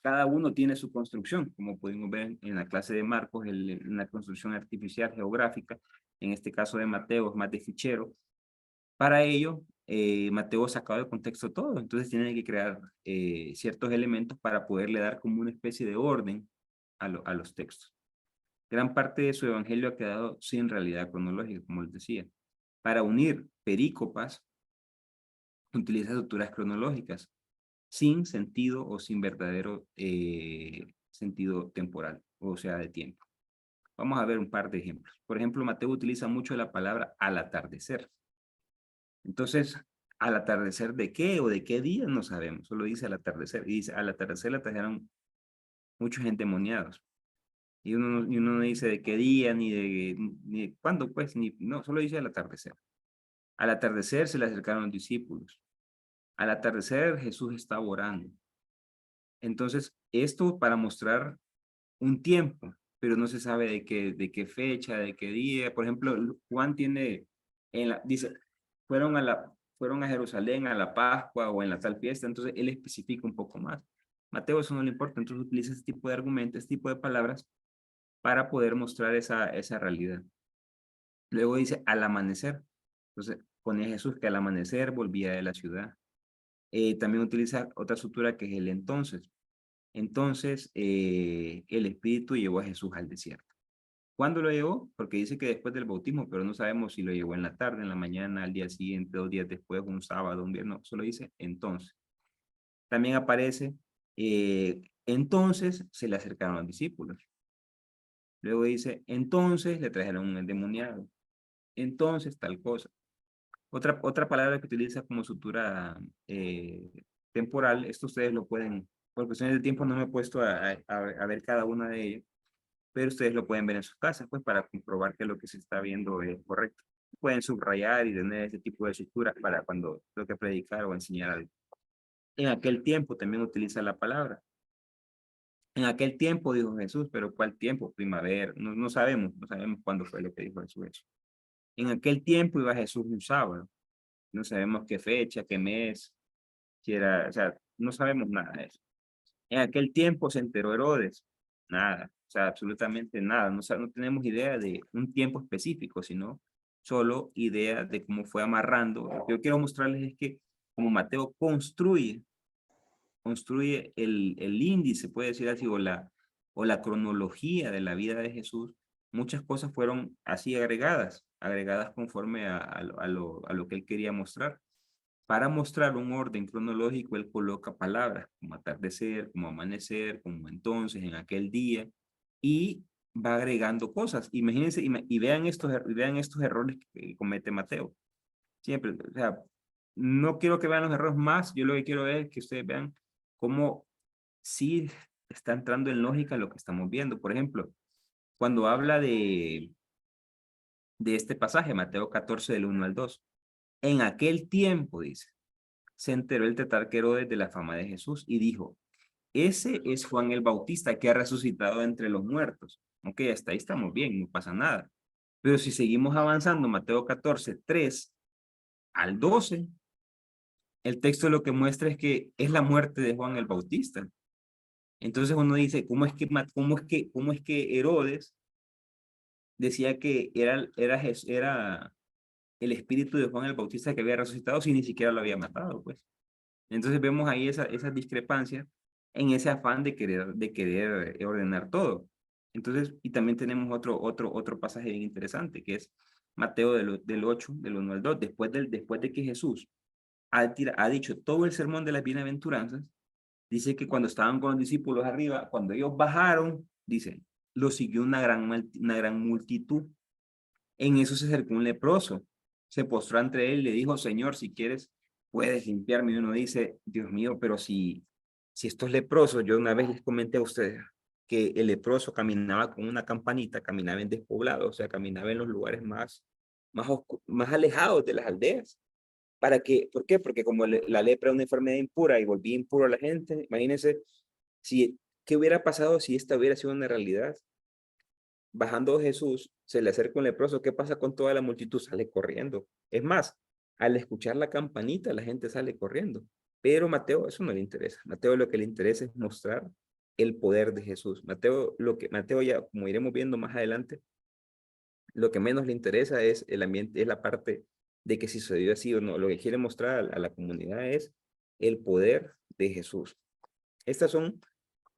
cada uno tiene su construcción, como pudimos ver en la clase de Marcos, una construcción artificial geográfica. En este caso de Mateo es más de fichero. Para ello, Mateo ha sacado de contexto todo, entonces tiene que crear ciertos elementos para poderle dar como una especie de orden a los textos. Gran parte de su evangelio ha quedado sin realidad cronológica, como les decía. Para unir perícopas, utiliza estructuras cronológicas sin sentido o sin verdadero sentido temporal, o sea, de tiempo. Vamos a ver un par de ejemplos. Por ejemplo, Mateo utiliza mucho la palabra al atardecer. Entonces, ¿al atardecer de qué o de qué día? No sabemos, solo dice al atardecer. Y dice, al atardecer le trajeron muchos endemoniados. Y uno no dice de qué día, ni cuándo, pues, no, solo dice al atardecer. Al atardecer se le acercaron los discípulos. Al atardecer Jesús estaba orando. Entonces, esto para mostrar un tiempo, pero no se sabe de qué fecha, de qué día. Por ejemplo, Juan tiene, dice, fueron a Jerusalén a la Pascua o en la tal fiesta, entonces él especifica un poco más. Mateo eso no le importa, entonces utiliza este tipo de argumentos, este tipo de palabras para poder mostrar esa realidad. Luego dice al amanecer. Entonces pone a Jesús que al amanecer volvía de la ciudad. También utiliza otra estructura que es el entonces. Entonces el Espíritu llevó a Jesús al desierto. ¿Cuándo lo llevó? Porque dice que después del bautismo, pero no sabemos si lo llevó en la tarde, en la mañana, al día siguiente, 2 días después, un sábado, un viernes, no, solo dice entonces. También aparece, entonces se le acercaron los discípulos. Luego dice, entonces le trajeron un endemoniado. Entonces tal cosa. Otra palabra que utiliza como sutura temporal, esto ustedes lo pueden, por cuestiones de tiempo no me he puesto a ver cada una de ellas, pero ustedes lo pueden ver en sus casas, pues para comprobar que lo que se está viendo es correcto. Pueden subrayar y tener ese tipo de estructuras para cuando toque predicar o enseñar algo. En aquel tiempo también utiliza la palabra. En aquel tiempo dijo Jesús, pero ¿cuál tiempo? Primavera, no sabemos, no sabemos cuándo fue lo que dijo Jesús. En aquel tiempo iba Jesús un sábado, no sabemos qué fecha, qué mes, si era, o sea, no sabemos nada de eso. En aquel tiempo se enteró Herodes, nada, o sea, absolutamente nada, no tenemos idea de un tiempo específico, sino solo idea de cómo fue amarrando. Lo que yo quiero mostrarles es que como Mateo construye el índice, puede decir así, o la cronología de la vida de Jesús, muchas cosas fueron así agregadas conforme a lo que él quería mostrar. Para mostrar un orden cronológico, él coloca palabras como atardecer, como amanecer, como entonces, en aquel día, y va agregando cosas. Imagínense y vean estos errores que comete Mateo. Siempre, o sea, no quiero que vean los errores más, yo lo que quiero es que ustedes vean cómo sí está entrando en lógica lo que estamos viendo. Por ejemplo, cuando habla de este pasaje, Mateo 14, del 1 al 2, en aquel tiempo, dice, se enteró el tetrarca Herodes de la fama de Jesús y dijo, ese es Juan el Bautista que ha resucitado entre los muertos. Ok, hasta ahí estamos bien, no pasa nada. Pero si seguimos avanzando, Mateo 14, 3 al 12, el texto lo que muestra es que es la muerte de Juan el Bautista. Entonces uno dice, cómo es que Herodes decía que era el espíritu de Juan el Bautista que había resucitado si ni siquiera lo había matado, pues? Entonces vemos ahí esas discrepancias en ese afán de querer ordenar todo. Entonces, y también tenemos otro pasaje bien interesante, que es Mateo del 8, del 1 al 2, después de que Jesús ha dicho todo el sermón de las bienaventuranzas, dice que cuando estaban con los discípulos arriba, cuando ellos bajaron, dice, lo siguió una gran multitud. En eso se acercó un leproso, se postró ante él y le dijo, Señor, si quieres, puedes limpiarme. Y uno dice, Dios mío, pero si estos leprosos, yo una vez les comenté a ustedes que el leproso caminaba con una campanita, caminaba en despoblado, o sea, caminaba en los lugares más alejados de las aldeas. ¿Por qué? Porque como la lepra es una enfermedad impura y volvía impuro a la gente, imagínense qué hubiera pasado si esta hubiera sido una realidad. Bajando Jesús, se le acerca un leproso, ¿qué pasa con toda la multitud? Sale corriendo. Es más, al escuchar la campanita, la gente sale corriendo. Pero Mateo eso no le interesa. Mateo lo que le interesa es mostrar el poder de Jesús. Mateo ya, como iremos viendo más adelante, lo que menos le interesa es el ambiente, es la parte de que si sucedió así o no. Lo que quiere mostrar a la comunidad es el poder de Jesús. Estas son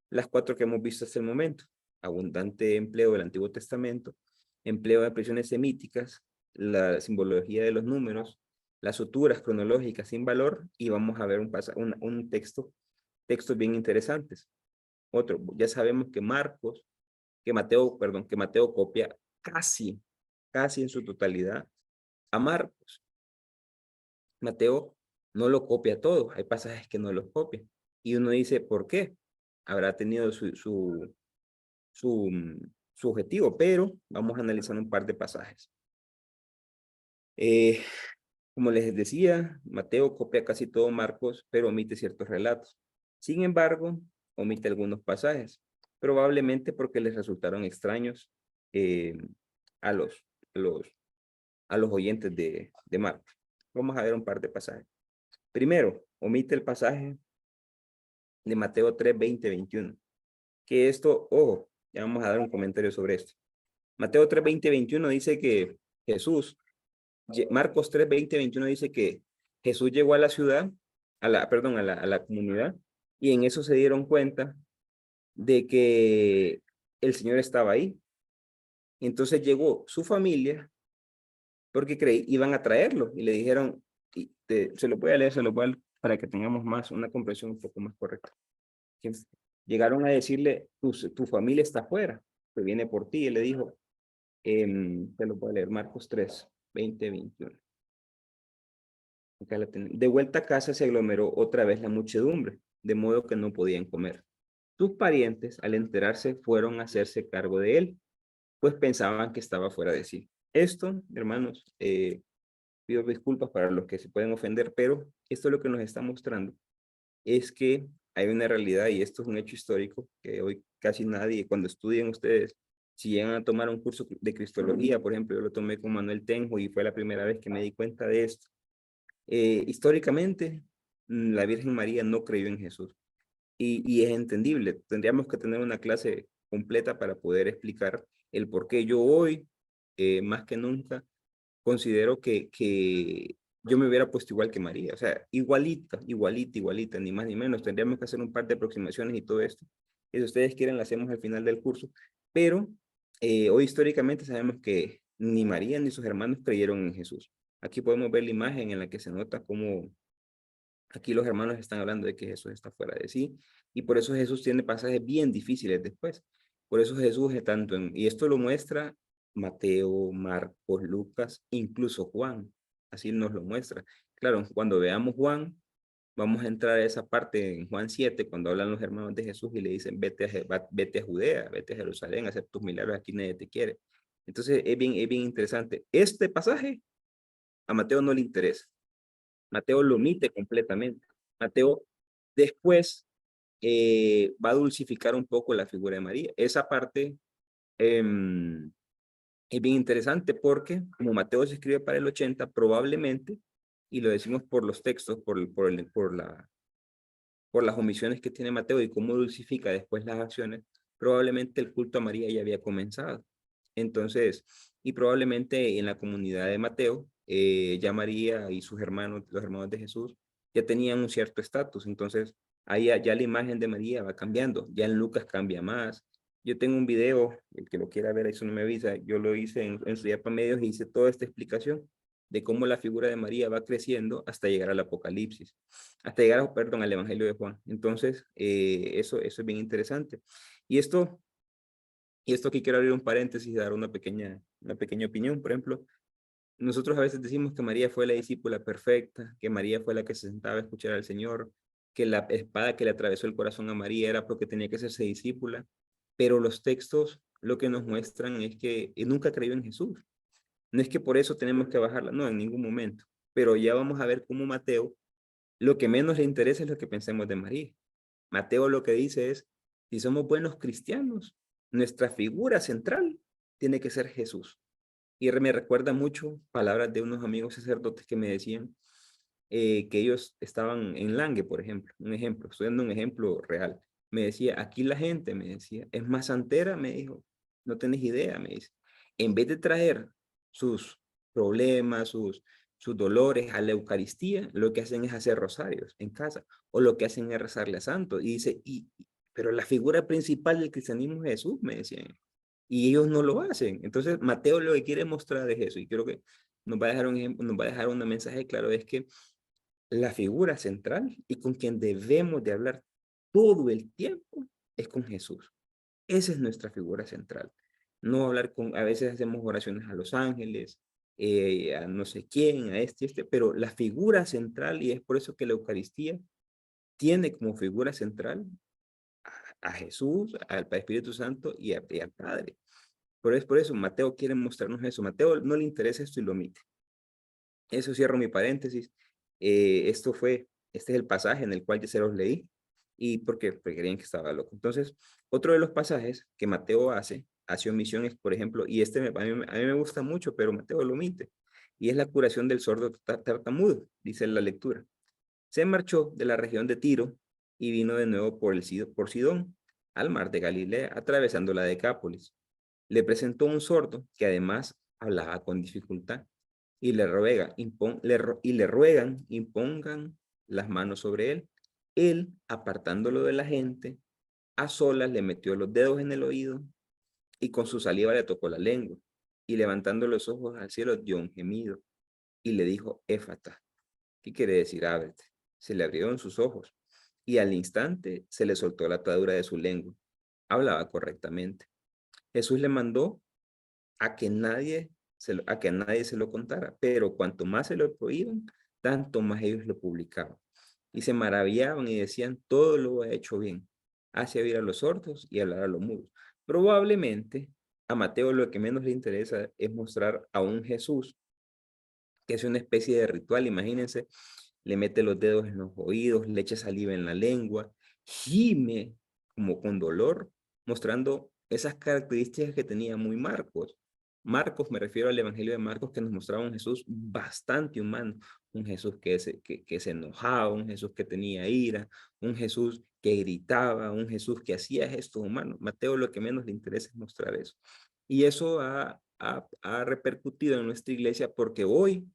las 4 que hemos visto hasta el momento. Abundante empleo del Antiguo Testamento, empleo de expresiones semíticas, la simbología de los números, las suturas cronológicas sin valor, y vamos a ver un textos bien interesantes. Otro, ya sabemos que Mateo copia casi en su totalidad a Marcos. Mateo no lo copia todo, hay pasajes que no los copia. Y uno dice, ¿por qué? Habrá tenido su objetivo, pero vamos a analizar un par de pasajes. Eh, como les decía, Mateo copia casi todo Marcos, pero omite ciertos relatos. Sin embargo, omite algunos pasajes. probablemente porque les resultaron extraños eh, a, los, a, los, a los oyentes de Marcos. Vamos a ver un par de pasajes. Primero, omite el pasaje de Mateo 3, 20, 21. Que esto, ojo, ya vamos a dar un comentario sobre esto. Mateo 3, 20, 21 dice que Jesús, Marcos 3, 20, 21 dice que Jesús llegó a la ciudad, perdón, a la comunidad, y en eso se dieron cuenta de que el Señor estaba ahí. Entonces llegó su familia porque iban a traerlo y le dijeron, se lo voy a leer, se lo voy a leer para que tengamos más, una comprensión un poco más correcta. Llegaron a decirle, tu familia está afuera, que viene por ti. Y él le dijo, te lo voy a leer, Marcos 3, 20, 21. De vuelta a casa se aglomeró otra vez la muchedumbre, de modo que no podían comer. Sus parientes, al enterarse, fueron a hacerse cargo de él, pues pensaban que estaba fuera de sí. Esto, hermanos, pido disculpas para los que se pueden ofender, pero esto es lo que nos está mostrando, es que hay una realidad y esto es un hecho histórico que hoy casi nadie, cuando estudien ustedes, si llegan a tomar un curso de Cristología, por ejemplo, yo lo tomé con Manuel Tenjo y fue la primera vez que me di cuenta de esto. Históricamente, la Virgen María no creyó en Jesús y es entendible. Tendríamos que tener una clase completa para poder explicar el por qué yo hoy, más que nunca, considero que yo me hubiera puesto igual que María, o sea, igualita, igualita, igualita, ni más ni menos. Tendríamos que hacer un par de aproximaciones y todo esto. Y si ustedes quieren, lo hacemos al final del curso. Pero hoy históricamente sabemos que ni María ni sus hermanos creyeron en Jesús. Aquí podemos ver la imagen en la que se nota cómo aquí los hermanos están hablando de que Jesús está fuera de sí. Y por eso Jesús tiene pasajes bien difíciles después. Por eso Jesús es tanto y esto lo muestra Mateo, Marcos, Lucas, incluso Juan. Así nos lo muestra. Claro, cuando veamos Juan, vamos a entrar a esa parte en Juan 7, cuando hablan los hermanos de Jesús y le dicen, vete a Judea, vete a Jerusalén, a hacer tus milagros, aquí nadie te quiere. Entonces es bien interesante. Este pasaje a Mateo no le interesa. Mateo lo omite completamente. Mateo después va a dulcificar un poco la figura de María. Esa parte es bien interesante porque como Mateo se escribe para el 80, probablemente, y lo decimos por los textos, por las omisiones que tiene Mateo y cómo dulcifica después las acciones, probablemente el culto a María ya había comenzado. Entonces, y probablemente en la comunidad de Mateo, ya María y sus hermanos, los hermanos de Jesús, ya tenían un cierto estatus. Entonces, ahí ya la imagen de María va cambiando. Ya en Lucas cambia más. Yo tengo un video, el que lo quiera ver, eso no me avisa. Yo lo hice en su día para medios y hice toda esta explicación de cómo la figura de María va creciendo hasta llegar al Apocalipsis, hasta llegar, perdón, al Evangelio de Juan. Entonces, eso es bien interesante. Y esto aquí quiero abrir un paréntesis y dar una pequeña opinión. Por ejemplo, nosotros a veces decimos que María fue la discípula perfecta, que María fue la que se sentaba a escuchar al Señor, que la espada que le atravesó el corazón a María era porque tenía que hacerse discípula, pero los textos lo que nos muestran es que nunca creyó en Jesús. No es que por eso tenemos que bajarla, no, en ningún momento. Pero ya vamos a ver cómo Mateo, lo que menos le interesa es lo que pensemos de María. Mateo lo que dice es, si somos buenos cristianos, nuestra figura central tiene que ser Jesús. Y me recuerda mucho palabras de unos amigos sacerdotes que me decían que ellos estaban en Langue, por ejemplo. Un ejemplo, estoy dando un ejemplo real. Me decía, aquí la gente, me decía, es más santera, me dijo, no tenés idea, me dice. En vez de traer sus problemas, sus dolores a la Eucaristía, lo que hacen es hacer rosarios en casa, o lo que hacen es rezarle a santos. Y dice, pero la figura principal del cristianismo es Jesús, me decían. Y ellos no lo hacen. Entonces, Mateo lo que quiere mostrar es eso. Y creo que nos va a dejar un ejemplo, nos va a dejar un mensaje claro, es que la figura central y con quien debemos de hablar todo el tiempo es con Jesús. Esa es nuestra figura central. No hablar a veces hacemos oraciones a los ángeles, a no sé quién, a este, pero la figura central, y es por eso que la Eucaristía tiene como figura central a Jesús, al Espíritu Santo y al Padre. Pero es por eso, Mateo quiere mostrarnos eso. Mateo no le interesa esto y lo omite. Eso cierro mi paréntesis. Este es el pasaje en el cual ya se los leí. ¿Y por qué? Porque creían que estaba loco. Entonces, otro de los pasajes que Mateo hace omisión es, por ejemplo, y a mí me gusta mucho, pero Mateo lo omite, y es la curación del sordo tartamudo, dice la lectura. Se marchó de la región de Tiro y vino de nuevo por Sidón, al mar de Galilea, atravesando la Decápolis. Le presentó un sordo que además hablaba con dificultad y le ruegan impongan las manos sobre él. Él, apartándolo de la gente, a solas le metió los dedos en el oído y con su saliva le tocó la lengua y levantando los ojos al cielo dio un gemido y le dijo, Éfata, ¿qué quiere decir ábrete? Se le abrieron sus ojos y al instante se le soltó la atadura de su lengua. Hablaba correctamente. Jesús le mandó a que a nadie se lo contara, pero cuanto más se lo prohíban, tanto más ellos lo publicaban. Y se maravillaban y decían, todo lo ha hecho bien. Hace oír a los sordos y hablar a los mudos. Probablemente a Mateo lo que menos le interesa es mostrar a un Jesús que es una especie de ritual, imagínense, le mete los dedos en los oídos, le echa saliva en la lengua, gime como con dolor, mostrando esas características que tenía muy Marcos. Marcos, me refiero al Evangelio de Marcos, que nos mostraba un Jesús bastante humano, un Jesús que se enojaba, un Jesús que tenía ira, un Jesús que gritaba, un Jesús que hacía gestos humanos. Mateo lo que menos le interesa es mostrar eso. Y eso ha repercutido en nuestra iglesia porque hoy,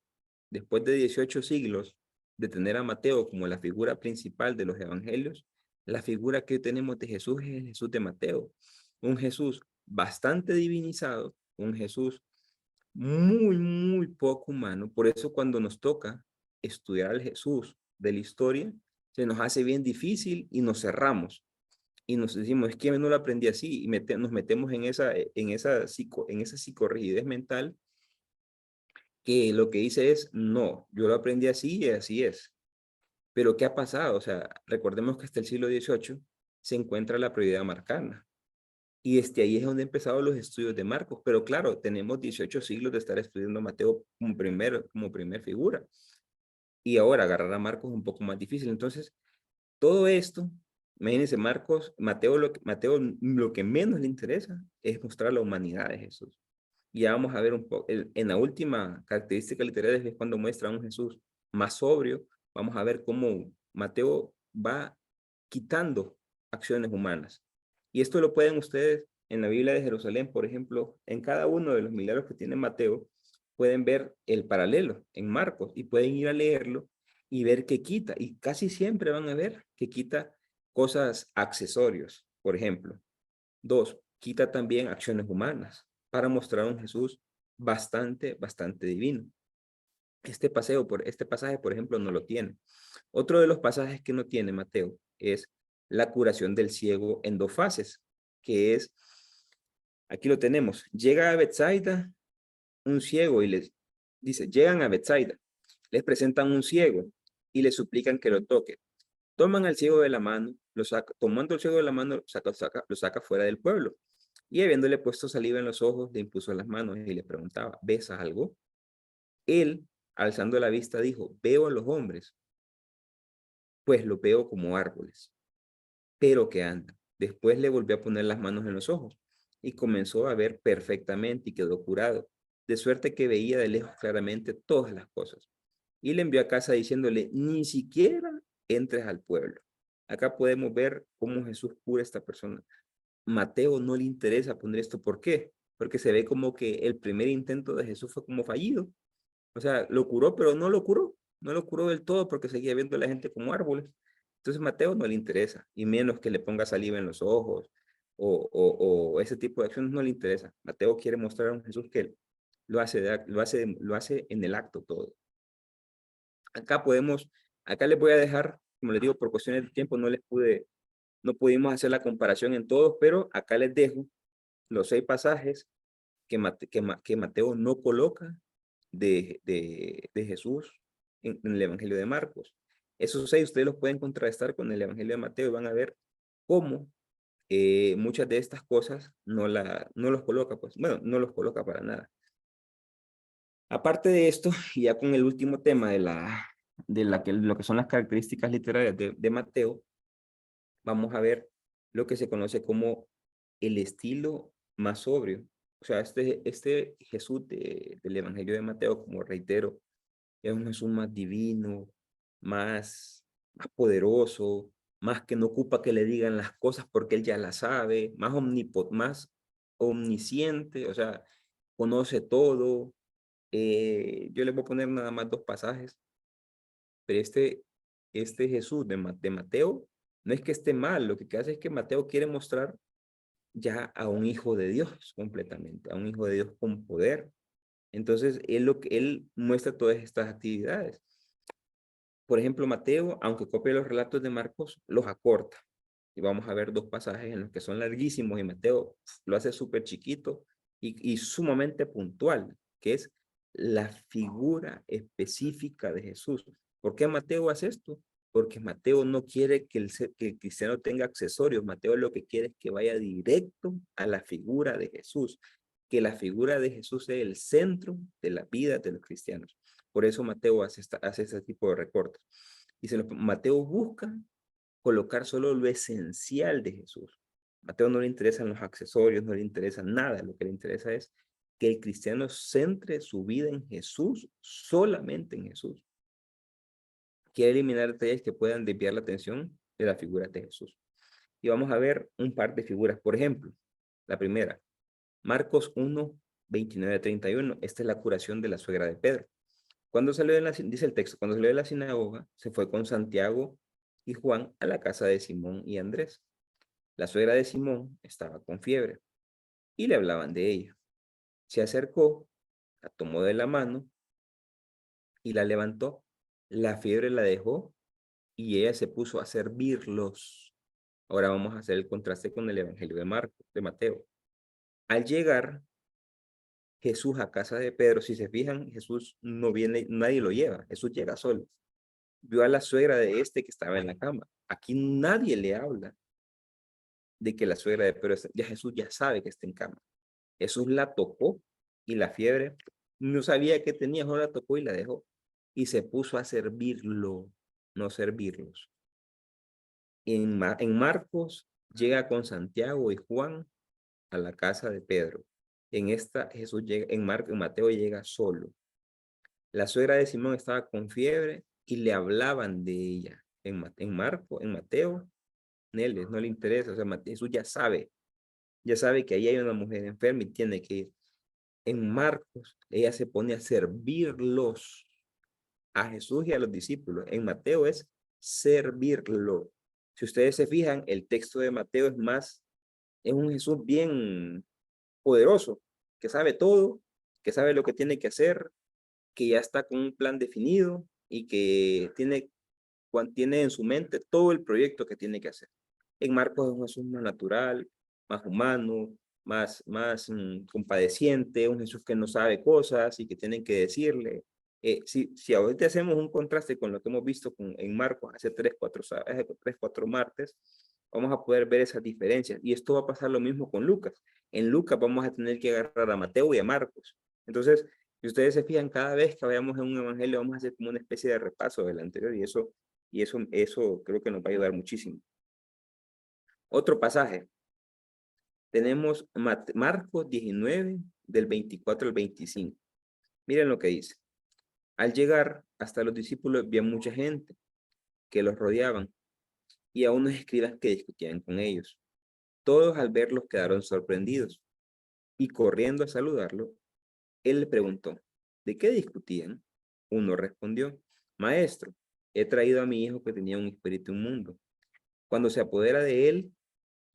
después de 18 siglos de tener a Mateo como la figura principal de los evangelios, la figura que tenemos de Jesús es el Jesús de Mateo. Un Jesús bastante divinizado, un Jesús muy poco humano. Por eso cuando nos toca estudiar al Jesús de la historia, se nos hace bien difícil y nos cerramos. Y nos decimos, es que yo no lo aprendí así, y nos metemos en esa psicorrigidez mental que lo que dice es, no, yo lo aprendí así y así es. Pero ¿qué ha pasado? O sea, recordemos que hasta el siglo XVIII se encuentra la prioridad marcana. Y desde ahí es donde han empezado los estudios de Marcos. Pero claro, tenemos 18 siglos de estar estudiando a Mateo como primer figura. Y ahora agarrar a Marcos es un poco más difícil. Entonces, todo esto, imagínense, Mateo lo que menos le interesa es mostrar la humanidad de Jesús. Y ya vamos a ver un poco, en la última característica literaria es cuando muestra a un Jesús más sobrio, vamos a ver cómo Mateo va quitando acciones humanas. Y esto lo pueden ustedes en la Biblia de Jerusalén, por ejemplo, en cada uno de los milagros que tiene Mateo, pueden ver el paralelo en Marcos y pueden ir a leerlo y ver que quita. Y casi siempre van a ver que quita cosas accesorios, por ejemplo. Dos, quita también acciones humanas para mostrar un Jesús bastante divino. Este pasaje, por ejemplo, no lo tiene. Otro de los pasajes que no tiene Mateo es la curación del ciego en dos fases, que es, aquí lo tenemos, llega a Betsaida un ciego y les dice, llegan a Betsaida, les presentan un ciego y le suplican que lo toque. Toman al ciego de la mano, tomando el ciego de la mano, lo saca fuera del pueblo. Y habiéndole puesto saliva en los ojos, le impuso las manos y le preguntaba, ¿ves algo? Él, alzando la vista, dijo, veo a los hombres, pues los veo como árboles, pero que andan. Después le volvió a poner las manos en los ojos y comenzó a ver perfectamente y quedó curado, de suerte que veía de lejos claramente todas las cosas. Y le envió a casa diciéndole, ni siquiera entres al pueblo. Acá podemos ver cómo Jesús cura a esta persona. Mateo no le interesa poner esto. ¿Por qué? Porque se ve como que el primer intento de Jesús fue como fallido. O sea, lo curó, pero no lo curó. No lo curó del todo porque seguía viendo a la gente como árboles. Entonces Mateo no le interesa, y menos que le ponga saliva en los ojos o ese tipo de acciones no le interesa. Mateo quiere mostrar a un Jesús que lo hace en el acto todo. Acá les voy a dejar, como les digo, por cuestiones de tiempo no pudimos hacer la comparación en todos, pero acá les dejo los 6 pasajes que Mateo no coloca de Jesús en el Evangelio de Marcos. Esos 6 ustedes los pueden contrastar con el Evangelio de Mateo y van a ver cómo muchas de estas cosas no los coloca, pues, bueno, no los coloca para nada. Aparte de esto, ya con el último tema lo que son las características literarias de Mateo, vamos a ver lo que se conoce como el estilo más sobrio. O sea, este Jesús del Evangelio de Mateo, como reitero, es un Jesús más divino, más poderoso, más que no ocupa que le digan las cosas porque él ya las sabe, más omnisciente, o sea, conoce todo. Yo les voy a poner nada más dos pasajes, pero este Jesús de Mateo no es que esté mal, lo que hace es que Mateo quiere mostrar ya a un hijo de Dios completamente, a un hijo de Dios con poder. Entonces, él muestra todas estas actividades. Por ejemplo, Mateo, aunque copia los relatos de Marcos, los acorta. Y vamos a ver dos pasajes en los que son larguísimos y Mateo lo hace súper chiquito y sumamente puntual, que es la figura específica de Jesús. ¿Por qué Mateo hace esto? Porque Mateo no quiere que el cristiano tenga accesorios. Mateo lo que quiere es que vaya directo a la figura de Jesús, que la figura de Jesús sea el centro de la vida de los cristianos. Por eso Mateo hace este tipo de recortes. Mateo busca colocar solo lo esencial de Jesús. Mateo no le interesan los accesorios, no le interesa nada, lo que le interesa es que el cristiano centre su vida en Jesús, solamente en Jesús. Quiere eliminar detalles que puedan desviar la atención de la figura de Jesús. Y vamos a ver un par de figuras. Por ejemplo, la primera, Marcos 1, 29 a 31. Esta es la curación de la suegra de Pedro. Cuando salió dice el texto, cuando salió de la sinagoga, se fue con Santiago y Juan a la casa de Simón y Andrés. La suegra de Simón estaba con fiebre y le hablaban de ella. Se acercó, la tomó de la mano y la levantó. La fiebre la dejó y ella se puso a servirlos. Ahora vamos a hacer el contraste con el Evangelio de Mateo. Al llegar Jesús a casa de Pedro, si se fijan, Jesús no viene, nadie lo lleva, Jesús llega solo. Vio a la suegra de este que estaba en la cama. Aquí nadie le habla de que la suegra de Pedro, ya Jesús ya sabe que está en cama. Jesús la tocó y la fiebre no sabía que tenía, no la tocó y la dejó. Y se puso a servirlo, no servirlos. En Marcos llega con Santiago y Juan a la casa de Pedro. En esta Jesús llega, en Mateo llega solo. La suegra de Simón estaba con fiebre y le hablaban de ella. En Mateo, no le interesa, o sea, Jesús ya sabe que ahí hay una mujer enferma y tiene que ir. En Marcos, ella se pone a servirlos a Jesús y a los discípulos. En Mateo es servirlo. Si ustedes se fijan, el texto de Mateo es un Jesús bien poderoso, que sabe todo, que sabe lo que tiene que hacer, que ya está con un plan definido y que tiene en su mente todo el proyecto que tiene que hacer. En Marcos es un Jesús más natural, más humano, más compadeciente, un Jesús que no sabe cosas y que tienen que decirle. Si ahorita hacemos un contraste con lo que hemos visto en Marcos hace 3, 4 martes, vamos a poder ver esas diferencias. Y esto va a pasar lo mismo con Lucas. En Lucas vamos a tener que agarrar a Mateo y a Marcos. Entonces, si ustedes se fijan, cada vez que vayamos en un evangelio, vamos a hacer como una especie de repaso del anterior y eso creo que nos va a ayudar muchísimo. Otro pasaje. Tenemos Marcos 19, del 24 al 25. Miren lo que dice. Al llegar hasta los discípulos, había mucha gente que los rodeaban y a unos escribas que discutían con ellos. Todos al verlos quedaron sorprendidos y corriendo a saludarlo, él le preguntó, ¿de qué discutían? Uno respondió, Maestro, he traído a mi hijo que tenía un espíritu inmundo. Cuando se apodera de él,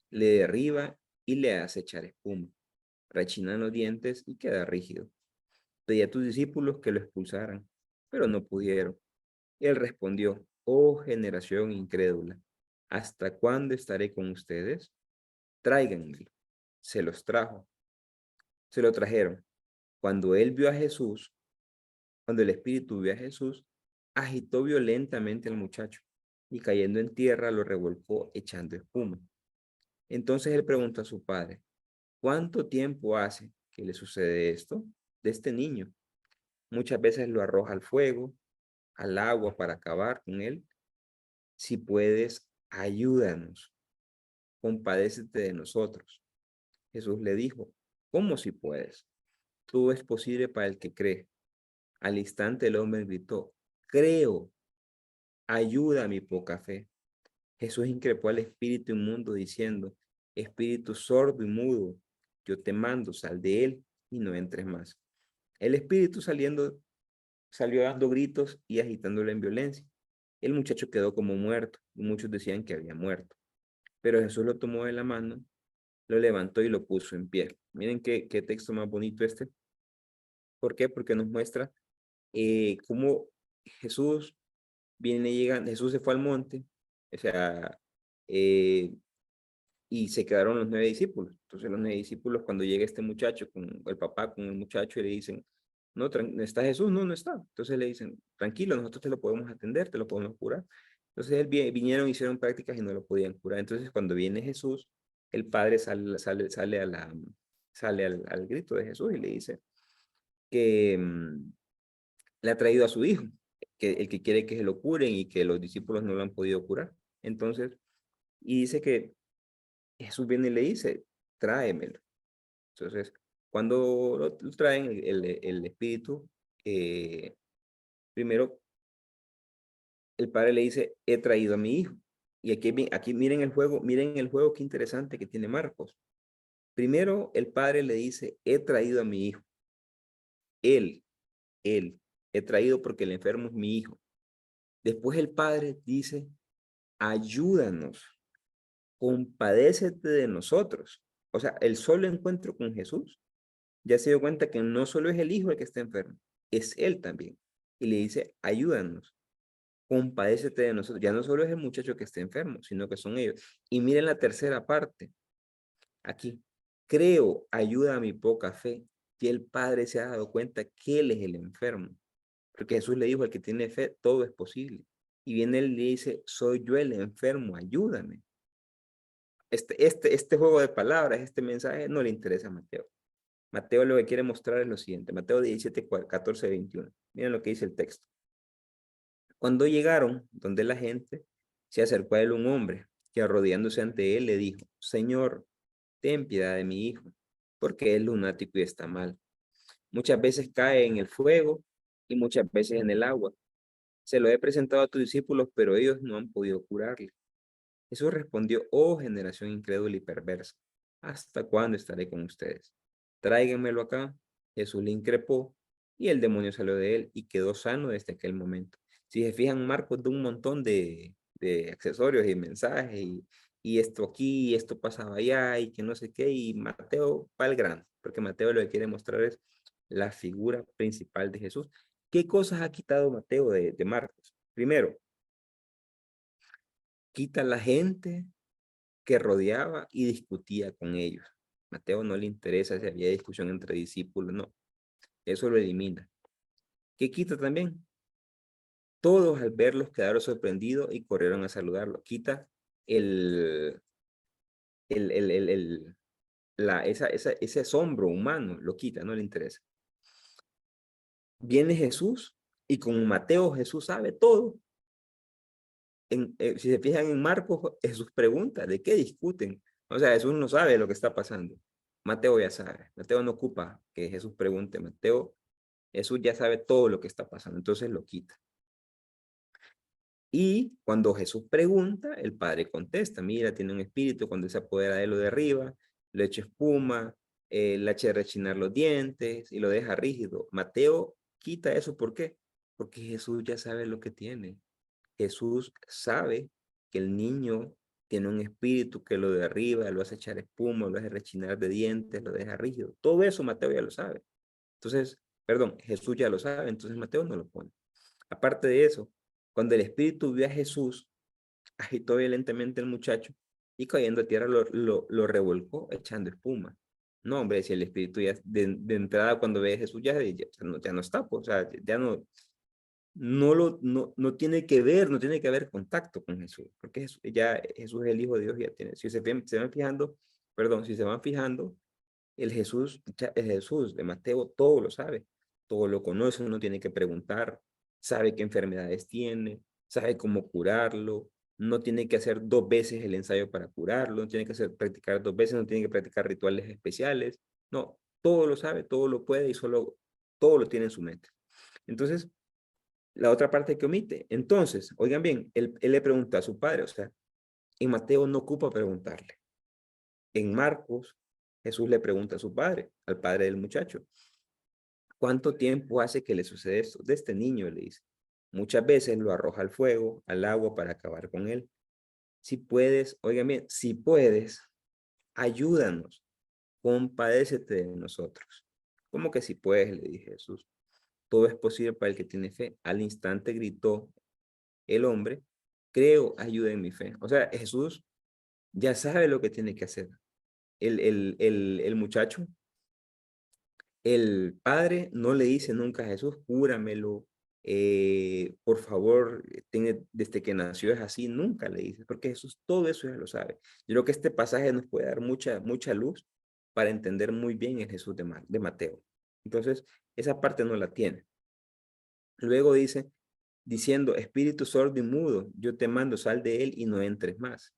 le derriba y le hace echar espuma. Rechinan los dientes y queda rígido. Pedí a tus discípulos que lo expulsaran, pero no pudieron. Él respondió, oh generación incrédula, ¿hasta cuándo estaré con ustedes? Tráiganmelo. Se los trajo. Se lo trajeron. Cuando él vio a Jesús, cuando el espíritu vio a Jesús, agitó violentamente al muchacho y cayendo en tierra lo revolcó echando espuma. Entonces él preguntó a su padre, ¿cuánto tiempo hace que le sucede esto de este niño? Muchas veces lo arroja al fuego, al agua para acabar con él. Si puedes, ayúdanos. compadécete de nosotros. Jesús le dijo, ¿cómo si puedes? Todo es posible para el que cree. Al instante el hombre gritó, creo, ayuda a mi poca fe. Jesús increpó al espíritu inmundo diciendo, espíritu sordo y mudo, yo te mando, sal de él y no entres más. El espíritu salió dando gritos y agitándolo en violencia. El muchacho quedó como muerto y muchos decían que había muerto. Pero Jesús lo tomó de la mano, lo levantó y lo puso en pie. Miren qué texto más bonito este. ¿Por qué? Porque nos muestra cómo Jesús llegando, Jesús se fue al monte, o sea, y se quedaron los 9 discípulos. Entonces los 9 discípulos, cuando llega este muchacho, con el papá, con el muchacho, y le dicen, no, ¿está Jesús? No, no está. Entonces le dicen, tranquilo, nosotros te lo podemos atender, te lo podemos curar. Entonces vinieron, hicieron prácticas y no lo podían curar. Entonces cuando viene Jesús, el padre sale al grito de Jesús y le dice que le ha traído a su hijo, que el que quiere que se lo curen y que los discípulos no lo han podido curar. Entonces, y dice que Jesús viene y le dice, tráemelo. Entonces, cuando lo traen, el espíritu, primero el padre le dice, he traído a mi hijo. Y aquí miren el juego, qué interesante que tiene Marcos. Primero el padre le dice, he traído a mi hijo. Él, he traído porque el enfermo es mi hijo. Después el padre dice, ayúdanos, compadécete de nosotros. O sea, el solo encuentro con Jesús ya se dio cuenta que no solo es el hijo el que está enfermo, es él también. Y le dice, ayúdanos, compadécete de nosotros. Ya no solo es el muchacho que está enfermo, sino que son ellos. Y miren la tercera parte, aquí. Creo, ayuda a mi poca fe. Y el padre se ha dado cuenta que él es el enfermo. Porque Jesús le dijo, al que tiene fe, todo es posible. Y viene él y le dice, soy yo el enfermo, ayúdame. Este juego de palabras, este mensaje, no le interesa a Mateo. Mateo lo que quiere mostrar es lo siguiente. Mateo 17, 14, 21. Miren lo que dice el texto. Cuando llegaron donde la gente, se acercó a él un hombre que arrodillándose ante él le dijo, Señor, ten piedad de mi hijo, porque es lunático y está mal. Muchas veces cae en el fuego y muchas veces en el agua. Se lo he presentado a tus discípulos, pero ellos no han podido curarle. Jesús respondió, oh generación incrédula y perversa, ¿hasta cuándo estaré con ustedes? Tráiganmelo acá. Jesús le increpó y el demonio salió de él y quedó sano desde aquel momento. Si se fijan, Marcos de un montón de accesorios y mensajes y esto aquí y esto pasaba allá y que no sé qué, y Mateo va al grano, porque Mateo lo que quiere mostrar es la figura principal de Jesús. ¿Qué cosas ha quitado Mateo de Marcos? Primero, quita la gente que rodeaba y discutía con ellos. Mateo no le interesa si había discusión entre discípulos, no. Eso lo elimina. ¿Qué quita también? Todos al verlos quedaron sorprendidos y corrieron a saludarlo. Quita el, el, el, el, el- ese asombro humano, lo quita, no le interesa. Viene Jesús y con Mateo Jesús sabe todo. Si se fijan en Marcos, Jesús pregunta, ¿de qué discuten? O sea, Jesús no sabe lo que está pasando. Mateo ya sabe. Mateo no ocupa que Jesús pregunte. Jesús ya sabe todo lo que está pasando, entonces lo quita. Y cuando Jesús pregunta, el Padre contesta, mira, tiene un espíritu, cuando se apodera de lo de arriba, le echa espuma, le echa rechinar los dientes y lo deja rígido. Mateo quita eso, ¿por qué? Porque Jesús ya sabe lo que tiene. Jesús sabe que el niño tiene un espíritu que lo derriba, lo hace echar espuma, lo hace rechinar de dientes, lo deja rígido. Todo eso Mateo ya lo sabe. Entonces, perdón, Jesús ya lo sabe, entonces Mateo no lo pone. Aparte de eso, cuando el espíritu vio a Jesús, agitó violentamente al muchacho y cayendo a tierra lo revolcó echando espuma. No, hombre, si el espíritu ya de entrada cuando ve a Jesús ya no está, pues, o sea, ya no tiene que ver, no tiene que haber contacto con Jesús, porque Jesús es el Hijo de Dios, ya tiene. Si se van fijando, perdón, si se van fijando, el Jesús de Mateo todo lo sabe, todo lo conoce, uno tiene que preguntar, sabe qué enfermedades tiene, sabe cómo curarlo, no tiene que hacer 2 veces el ensayo para curarlo, no tiene que practicar 2 veces, no tiene que practicar rituales especiales. No, todo lo sabe, todo lo puede y solo todo lo tiene en su mente. Entonces, la otra parte que omite. Entonces, oigan bien, él le pregunta a su padre, o sea, en Mateo no ocupa preguntarle. En Marcos, Jesús le pregunta a su padre, al padre del muchacho, ¿cuánto tiempo hace que le sucede esto? De este niño, le dice. Muchas veces lo arroja al fuego, al agua para acabar con él. Si puedes, oigan bien, si puedes, ayúdanos, compadécete de nosotros. ¿Cómo que si puedes? Le dije Jesús. Todo es posible para el que tiene fe. Al instante gritó el hombre, creo, ayuda en mi fe. O sea, Jesús ya sabe lo que tiene que hacer. El muchacho, el padre no le dice nunca a Jesús, cúramelo, por favor, desde que nació es así, nunca le dice, porque Jesús todo eso ya lo sabe. Yo creo que este pasaje nos puede dar mucha luz para entender muy bien el Jesús de Mateo. Entonces, esa parte no la tiene. Luego dice, diciendo, espíritu sordo y mudo, yo te mando, sal de él y no entres más.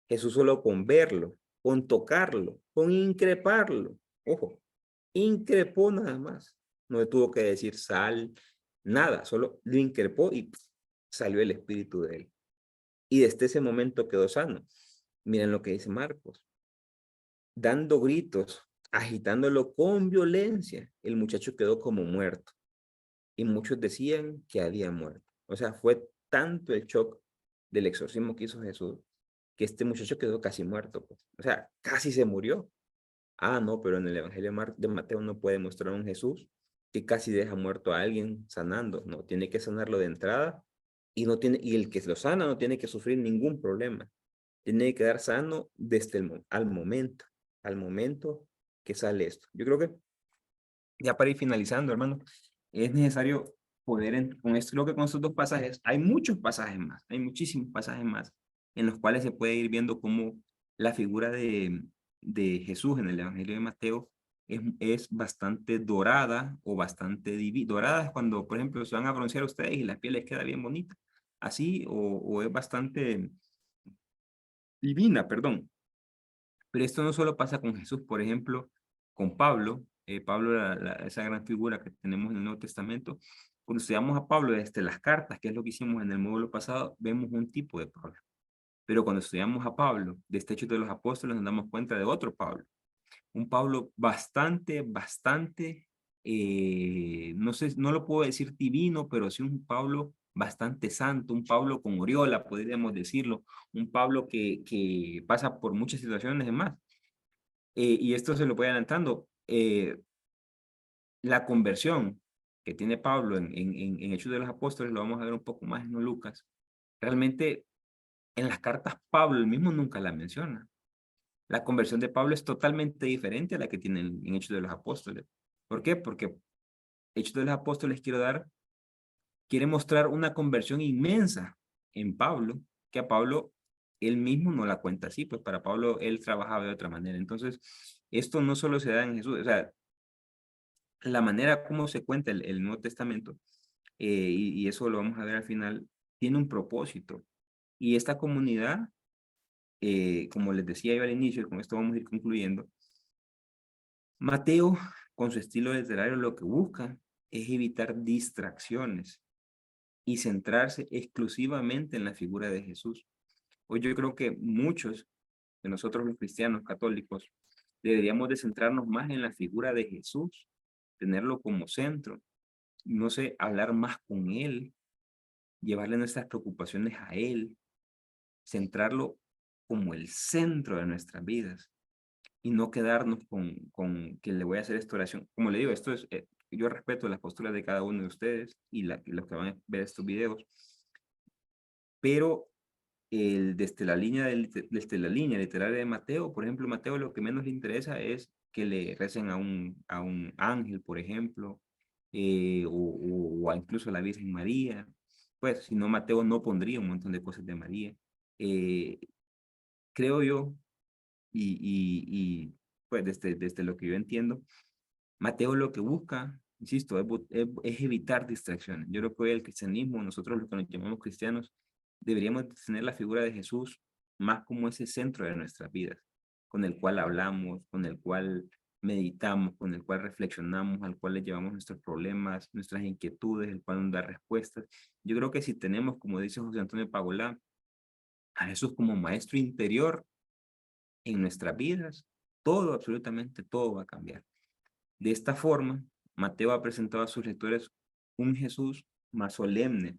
Jesús solo con verlo, con tocarlo, con increparlo, ojo, increpó nada más. No le tuvo que decir sal, nada, solo lo increpó y salió el espíritu de él. Y desde ese momento quedó sano. Miren lo que dice Marcos. Dando gritos, agitándolo con violencia, el muchacho quedó como muerto. Y muchos decían que había muerto. O sea, fue tanto el shock del exorcismo que hizo Jesús que este muchacho quedó casi muerto, pues. O sea, casi se murió. Ah, no, pero en el Evangelio de Mateo no puede mostrar a un Jesús que casi deja muerto a alguien sanando. No, tiene que sanarlo de entrada y no tiene, y el que lo sana no tiene que sufrir ningún problema. Tiene que quedar sano desde al momento que sale esto. Yo creo que ya para ir finalizando, hermano, es necesario poder, con esto, creo que con estos dos pasajes, hay muchos pasajes más, hay muchísimos pasajes más, en los cuales se puede ir viendo cómo la figura de Jesús en el Evangelio de Mateo es bastante dorada o bastante divina. Dorada es cuando, por ejemplo, se van a broncear ustedes y la piel les queda bien bonita, así, o es bastante divina, perdón. Pero esto no solo pasa con Jesús, por ejemplo, con Pablo, Pablo, esa gran figura que tenemos en el Nuevo Testamento, cuando estudiamos a Pablo desde las cartas, que es lo que hicimos en el módulo pasado, vemos un tipo de Pablo. Pero cuando estudiamos a Pablo, desde Hechos de los Apóstoles, nos damos cuenta de otro Pablo. Un Pablo bastante, no sé, no lo puedo decir divino, pero sí un Pablo bastante santo, un Pablo con aureola, podríamos decirlo, un Pablo que pasa por muchas situaciones más. Y esto se lo voy adelantando. La conversión que tiene Pablo en Hechos de los Apóstoles, lo vamos a ver un poco más en Lucas. Realmente en las cartas Pablo el mismo nunca la menciona. La conversión de Pablo es totalmente diferente a la que tiene en Hechos de los Apóstoles. ¿Por qué? Porque Hechos de los Apóstoles quiere mostrar una conversión inmensa en Pablo, que a Pablo él mismo no la cuenta así, pues para Pablo él trabajaba de otra manera. Entonces, esto no solo se da en Jesús, o sea, la manera como se cuenta el Nuevo Testamento, y eso lo vamos a ver al final, tiene un propósito. Y esta comunidad, como les decía yo al inicio, y con esto vamos a ir concluyendo, Mateo, con su estilo literario, lo que busca es evitar distracciones y centrarse exclusivamente en la figura de Jesús. Hoy yo creo que muchos de nosotros los cristianos católicos deberíamos de centrarnos más en la figura de Jesús, tenerlo como centro, no sé, hablar más con Él, llevarle nuestras preocupaciones a Él, centrarlo como el centro de nuestras vidas y no quedarnos con que le voy a hacer esta oración. Como le digo, esto es, yo respeto las posturas de cada uno de ustedes y los que van a ver estos videos, pero desde la línea literaria de Mateo, por ejemplo, Mateo lo que menos le interesa es que le recen a un ángel, por ejemplo, o a incluso a la Virgen María. Pues, si no, Mateo no pondría un montón de cosas de María. Eh, creo yo, pues desde lo que yo entiendo, Mateo lo que busca, insisto, es evitar distracciones. Yo creo que el cristianismo, nosotros los que nos llamamos cristianos, deberíamos tener la figura de Jesús más como ese centro de nuestras vidas, con el cual hablamos, con el cual meditamos, con el cual reflexionamos, al cual le llevamos nuestros problemas, nuestras inquietudes, el cual nos da respuestas. Yo creo que si tenemos, como dice José Antonio Pagolá, a Jesús como maestro interior en nuestras vidas, todo, absolutamente todo va a cambiar. De esta forma, Mateo ha presentado a sus lectores un Jesús más solemne,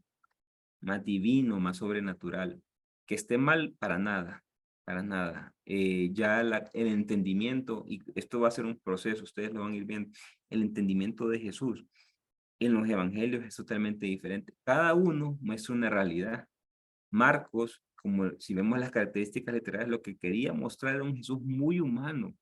más divino, más sobrenatural. Que esté mal para nada, para nada. Ya el entendimiento, y esto va a ser un proceso, ustedes lo van a ir viendo, el entendimiento de Jesús en los evangelios es totalmente diferente. Cada uno muestra una realidad. Marcos, como si vemos las características literarias, lo que quería mostrar era un Jesús muy humano,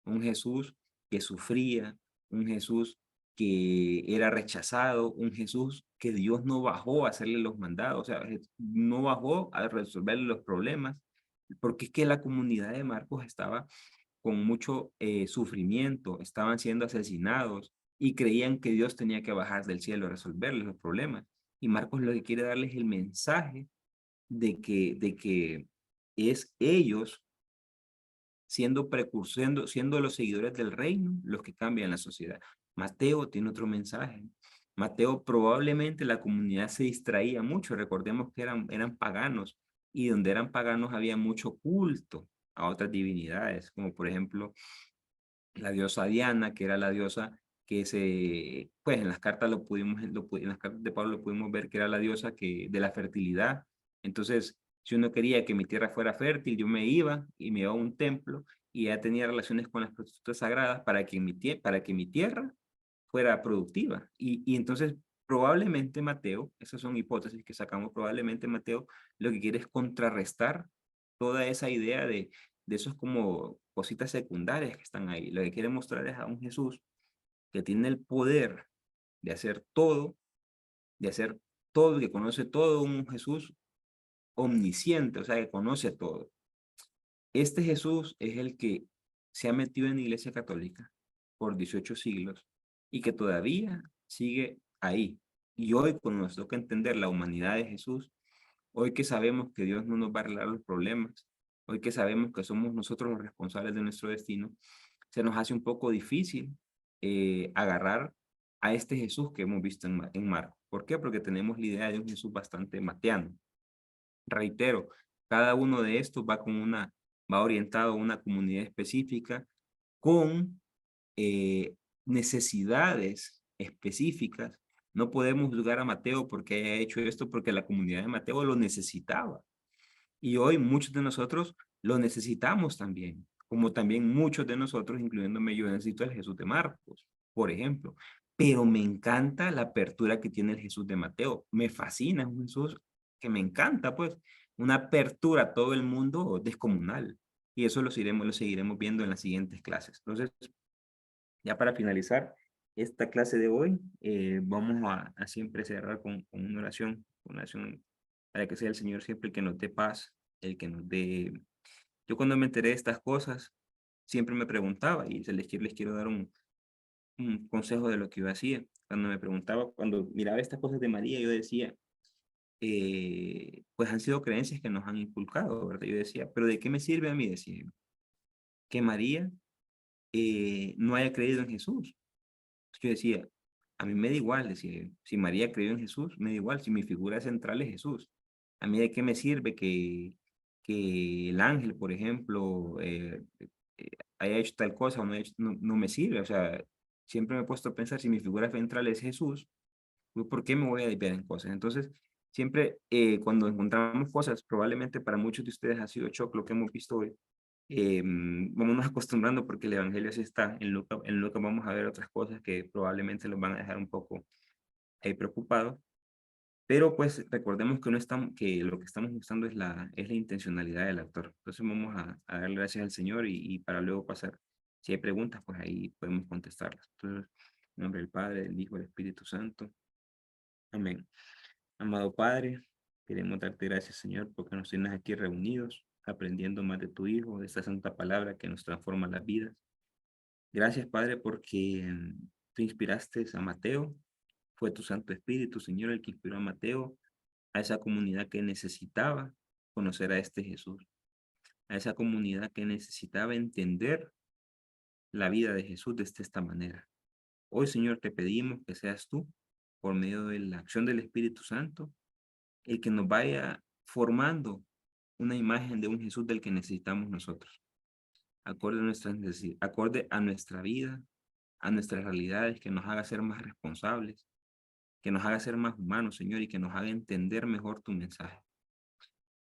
un Jesús que sufría, un Jesús que era rechazado, un Jesús que Dios no bajó a hacerle los mandados, o sea, no bajó a resolverle los problemas, porque es que la comunidad de Marcos estaba con mucho sufrimiento, estaban siendo asesinados y creían que Dios tenía que bajar del cielo a resolverles los problemas. Y Marcos lo que quiere darles es el mensaje de que es ellos siendo precursando, siendo los seguidores del reino los que cambian la sociedad. Mateo tiene otro mensaje. Mateo probablemente la comunidad se distraía mucho, recordemos que eran paganos y donde eran paganos había mucho culto a otras divinidades, como por ejemplo la diosa Diana, que era la diosa que pues en las cartas en las cartas de Pablo lo pudimos ver que era la diosa de la fertilidad. Entonces, si uno quería que mi tierra fuera fértil, yo me iba y me iba a un templo y ya tenía relaciones con las prostitutas sagradas para que mi tierra fuera productiva. Y entonces, probablemente Mateo, esas son hipótesis que sacamos, probablemente Mateo lo que quiere es contrarrestar toda esa idea de esos como cositas secundarias que están ahí. Lo que quiere mostrar es a un Jesús que tiene el poder de hacer todo, que conoce todo, un Jesús omnisciente, o sea, que conoce todo. Este Jesús es el que se ha metido en la Iglesia Católica por 18 siglos y que todavía sigue ahí. Y hoy, cuando nos toca entender la humanidad de Jesús, hoy que sabemos que Dios no nos va a arreglar los problemas, hoy que sabemos que somos nosotros los responsables de nuestro destino, se nos hace un poco difícil agarrar a este Jesús que hemos visto en Marcos. ¿Por qué? Porque tenemos la idea de un Jesús bastante mateano. Reitero, cada uno de estos va orientado a una comunidad específica con necesidades específicas. No podemos juzgar a Mateo porque haya hecho esto, porque la comunidad de Mateo lo necesitaba. Y hoy muchos de nosotros lo necesitamos también, como también muchos de nosotros, incluyéndome yo, necesito el Jesús de Marcos, por ejemplo. Pero me encanta la apertura que tiene el Jesús de Mateo. Me fascina, es un Jesús que me encanta, pues, una apertura a todo el mundo descomunal. Y eso lo seguiremos viendo en las siguientes clases. Entonces, ya para finalizar esta clase de hoy, vamos a siempre cerrar con una oración para que sea el Señor siempre el que nos dé paz, el que nos dé... Yo cuando me enteré de estas cosas, siempre me preguntaba, y les quiero dar un consejo de lo que yo hacía. Cuando me preguntaba, cuando miraba estas cosas de María, yo decía, pues han sido creencias que nos han inculcado, ¿verdad? Yo decía, pero ¿de qué me sirve a mí? Decía yo, que María no haya creído en Jesús. Yo decía, a mí me da igual, decía, si María creyó en Jesús, me da igual, si mi figura central es Jesús. A mí de qué me sirve que el ángel, por ejemplo, haya hecho tal cosa o no me sirve. O sea, siempre me he puesto a pensar, si mi figura central es Jesús, pues, ¿por qué me voy a desviar en cosas? Entonces, siempre cuando encontramos cosas, probablemente para muchos de ustedes ha sido shock lo que hemos visto hoy, vámonos acostumbrando porque el Evangelio así está. En Lucas vamos a ver otras cosas que probablemente los van a dejar un poco preocupados. Pero pues recordemos que, no estamos, que lo que estamos buscando es la intencionalidad del autor. Entonces vamos a darle gracias al Señor y para luego pasar. Si hay preguntas, pues ahí podemos contestarlas. Entonces, en nombre del Padre, del Hijo, del Espíritu Santo. Amén. Amado Padre, queremos darte gracias, Señor, porque nos tienes aquí reunidos, aprendiendo más de tu Hijo, de esta santa palabra que nos transforma las vidas. Gracias, Padre, porque tú inspiraste a Mateo. Fue tu Santo Espíritu, Señor, el que inspiró a Mateo a esa comunidad que necesitaba conocer a este Jesús, a esa comunidad que necesitaba entender la vida de Jesús de esta manera. Hoy, Señor, te pedimos que seas tú, por medio de la acción del Espíritu Santo, el que nos vaya formando una imagen de un Jesús del que necesitamos nosotros, acorde a nuestra vida, a nuestras realidades, que nos haga ser más responsables, que nos haga ser más humanos, Señor, y que nos haga entender mejor tu mensaje.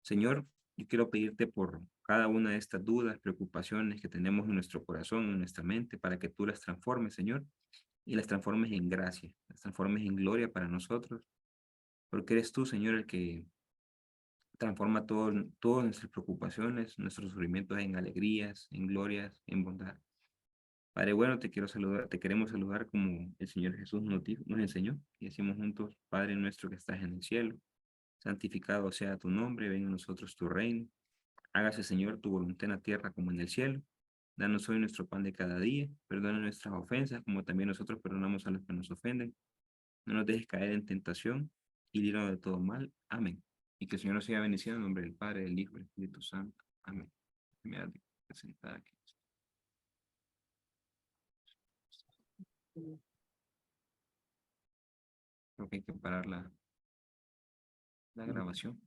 Señor, yo quiero pedirte por cada una de estas dudas, preocupaciones que tenemos en nuestro corazón, en nuestra mente, para que tú las transformes, Señor, y las transformes en gracia, las transformes en gloria para nosotros, porque eres tú, Señor, el que transforma todas nuestras preocupaciones, nuestros sufrimientos en alegrías, en glorias, en bondad. Padre bueno, te quiero saludar, te queremos saludar como el Señor Jesús nos enseñó y decimos juntos, Padre nuestro que estás en el cielo, santificado sea tu nombre, venga a nosotros tu reino. Hágase, Señor, tu voluntad en la tierra como en el cielo. Danos hoy nuestro pan de cada día. Perdona nuestras ofensas, como también nosotros perdonamos a los que nos ofenden. No nos dejes caer en tentación y líbranos de todo mal. Amén. Y que el Señor nos siga bendiciendo en nombre del Padre, del Hijo y del Espíritu Santo. Amén. Mira, sentada aquí. Creo que hay que parar la grabación.